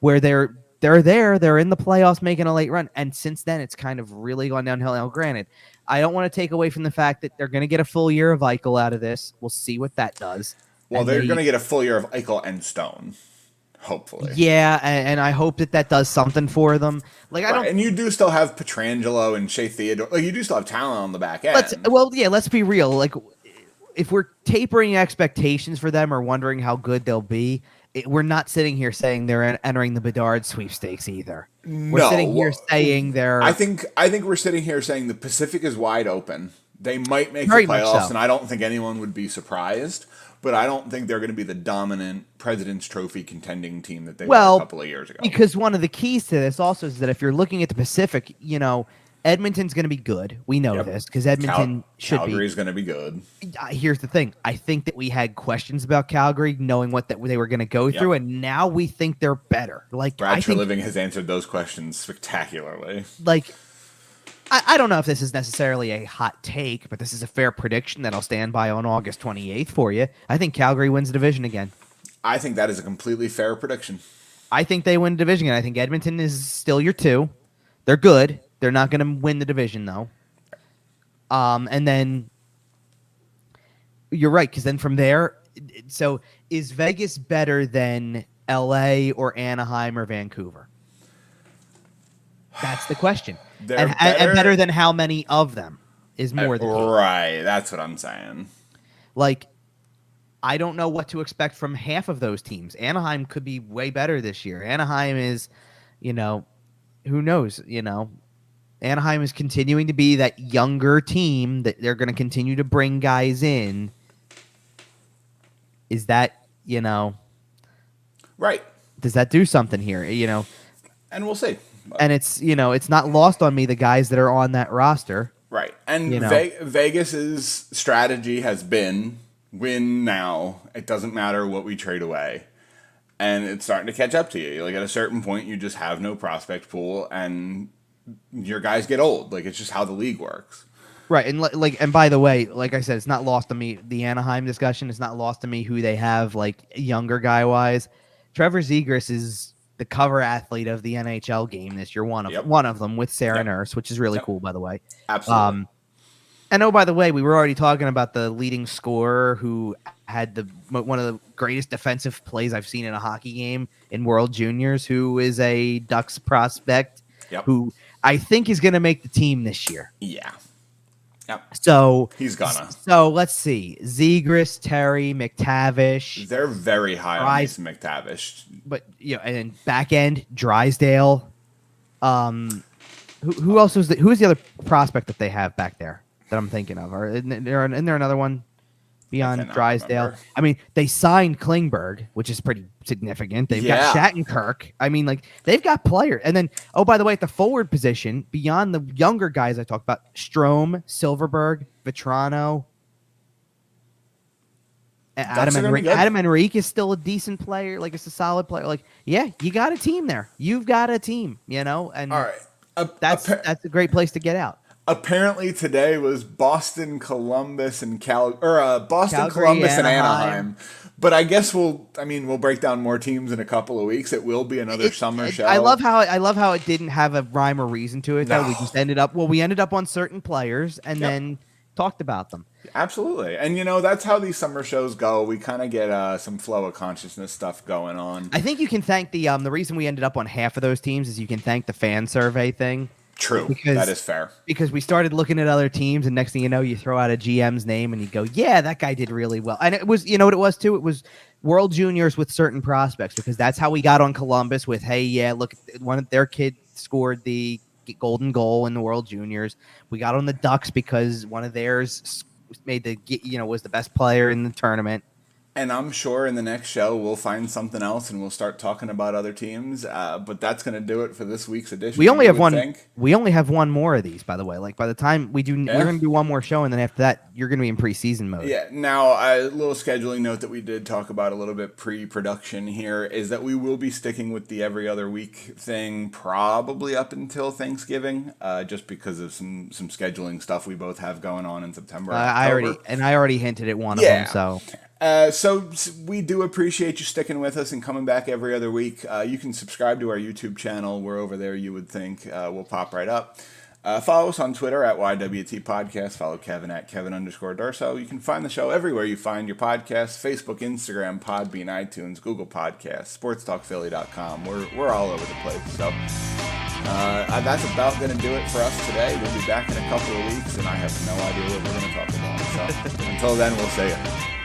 S2: where they're in the playoffs making a late run. And since then, it's kind of really gone downhill. Now, granted, I don't want to take away from the fact that they're going to get a full year of Eichel out of this. We'll see what that does.
S1: Well, they're going to get a full year of Eichel and Stone. Hopefully.
S2: Yeah, and I hope that does something for them. Like
S1: and you do still have Pietrangelo and Shea Theodore. Like, you do still have talent on the back end.
S2: Let's be real. Like, if we're tapering expectations for them or wondering how good they'll be, we're not sitting here saying they're entering the Bedard sweepstakes either. We're sitting here saying they're.
S1: I think we're sitting here saying the Pacific is wide open. They might make
S2: Very
S1: the playoffs,
S2: so.
S1: and I don't think anyone would be surprised. But I don't think they're going to be the dominant President's Trophy contending team that they were a couple of years ago.
S2: Because one of the keys to this also is that if you're looking at the Pacific, Edmonton's going to be good. We know this because Edmonton should be.
S1: Calgary's going to be good.
S2: Here's the thing. I think that we had questions about Calgary, knowing what they were going to go through, and now we think they're better. Like
S1: Brad Treliving has answered those questions spectacularly.
S2: Like, I don't know if this is necessarily a hot take, but this is a fair prediction that I'll stand by on August 28th for you. I think Calgary wins the division again.
S1: I think that is a completely fair prediction.
S2: I think they win the division again. I think Edmonton is still your 2. They're good. They're not going to win the division, though. And then you're right, because then from there, so is Vegas better than LA or Anaheim or Vancouver? That's the question. And better than how many of them is more than
S1: right. That's what I'm saying.
S2: Like, I don't know what to expect from half of those teams. Anaheim could be way better this year. Anaheim is, who knows? Anaheim is continuing to be that younger team that they're going to continue to bring guys in. Is that,
S1: right?
S2: Does that do something here?
S1: And we'll see.
S2: And it's it's not lost on me the guys that are on that roster.
S1: Right. And Vegas's strategy has been win now. It doesn't matter what we trade away. And it's starting to catch up to you. Like at a certain point you just have no prospect pool and your guys get old. Like it's just how the league works.
S2: Right. And by the way, like I said, it's not lost on me the Anaheim discussion. It's not lost on me who they have like younger guy wise. Trevor Zegras is the cover athlete of the NHL game this year. One of them with Sarah Nurse, which is really cool, by the way.
S1: Absolutely.
S2: And by the way, we were already talking about the leading scorer who had one of the greatest defensive plays I've seen in a hockey game in World Juniors, who is a Ducks prospect who I think is going to make the team this year.
S1: Yeah. Yep.
S2: So
S1: he's gonna.
S2: So let's see: Zegras, Terry, McTavish.
S1: They're very high on Mason McTavish,
S2: but and then back end Drysdale. Who else was who's the other prospect that they have back there that I'm thinking of? Or isn't there another one beyond Drysdale?
S1: Remember.
S2: I mean, they signed Klingberg, which is pretty significant. They've got Shattenkirk. I mean, like they've got players. And then, by the way, at the forward position, beyond the younger guys I talked about, Strome, Silverberg, Vetrano, Adam Henrique is still a decent player. Like it's a solid player. Like, yeah, you got a team there. You've got a team, and all right. That's a great place to get out.
S1: Apparently today was Boston, Columbus, and Calgary, Columbus, and Anaheim. But I guess we'll break down more teams in a couple of weeks. It will be another summer show.
S2: I love how it didn't have a rhyme or reason to it. No. Though we just ended up on certain players and then talked about them.
S1: Absolutely. And that's how these summer shows go. We kind of get some flow of consciousness stuff going on.
S2: I think you can thank the reason we ended up on half of those teams is you can thank the fan survey thing.
S1: True. That is fair.
S2: Because we started looking at other teams, and next thing you know, you throw out a GM's name, and you go, yeah, that guy did really well. And it was, what it was, too? It was World Juniors with certain prospects, because that's how we got on Columbus with, hey, yeah, look, one of their kids scored the golden goal in the World Juniors. We got on the Ducks because one of theirs made was the best player in the tournament.
S1: And I'm sure in the next show we'll find something else and we'll start talking about other teams. But that's going to do it for this week's edition.
S2: We only have one. We only have one more of these, by the way. Like by the time we do, we're going to do one more show, and then after that, you're going to be in preseason mode.
S1: Yeah. Now, a little scheduling note that we did talk about a little bit pre-production here is that we will be sticking with the every other week thing probably up until Thanksgiving, just because of some scheduling stuff we both have going on in September.
S2: I already hinted at one of them.
S1: So we do appreciate you sticking with us and coming back every other week. You can subscribe to our YouTube channel. We're over there, you would think. We'll pop right up. Follow us on Twitter at YWT Podcast. Follow Kevin at Kevin_Durso. You can find the show everywhere you find your podcasts. Facebook, Instagram, Podbean, iTunes, Google Podcasts, SportsTalkPhilly.com. We're all over the place. So that's about going to do it for us today. We'll be back in a couple of weeks, and I have no idea what we're going to talk about. So until then, we'll see you.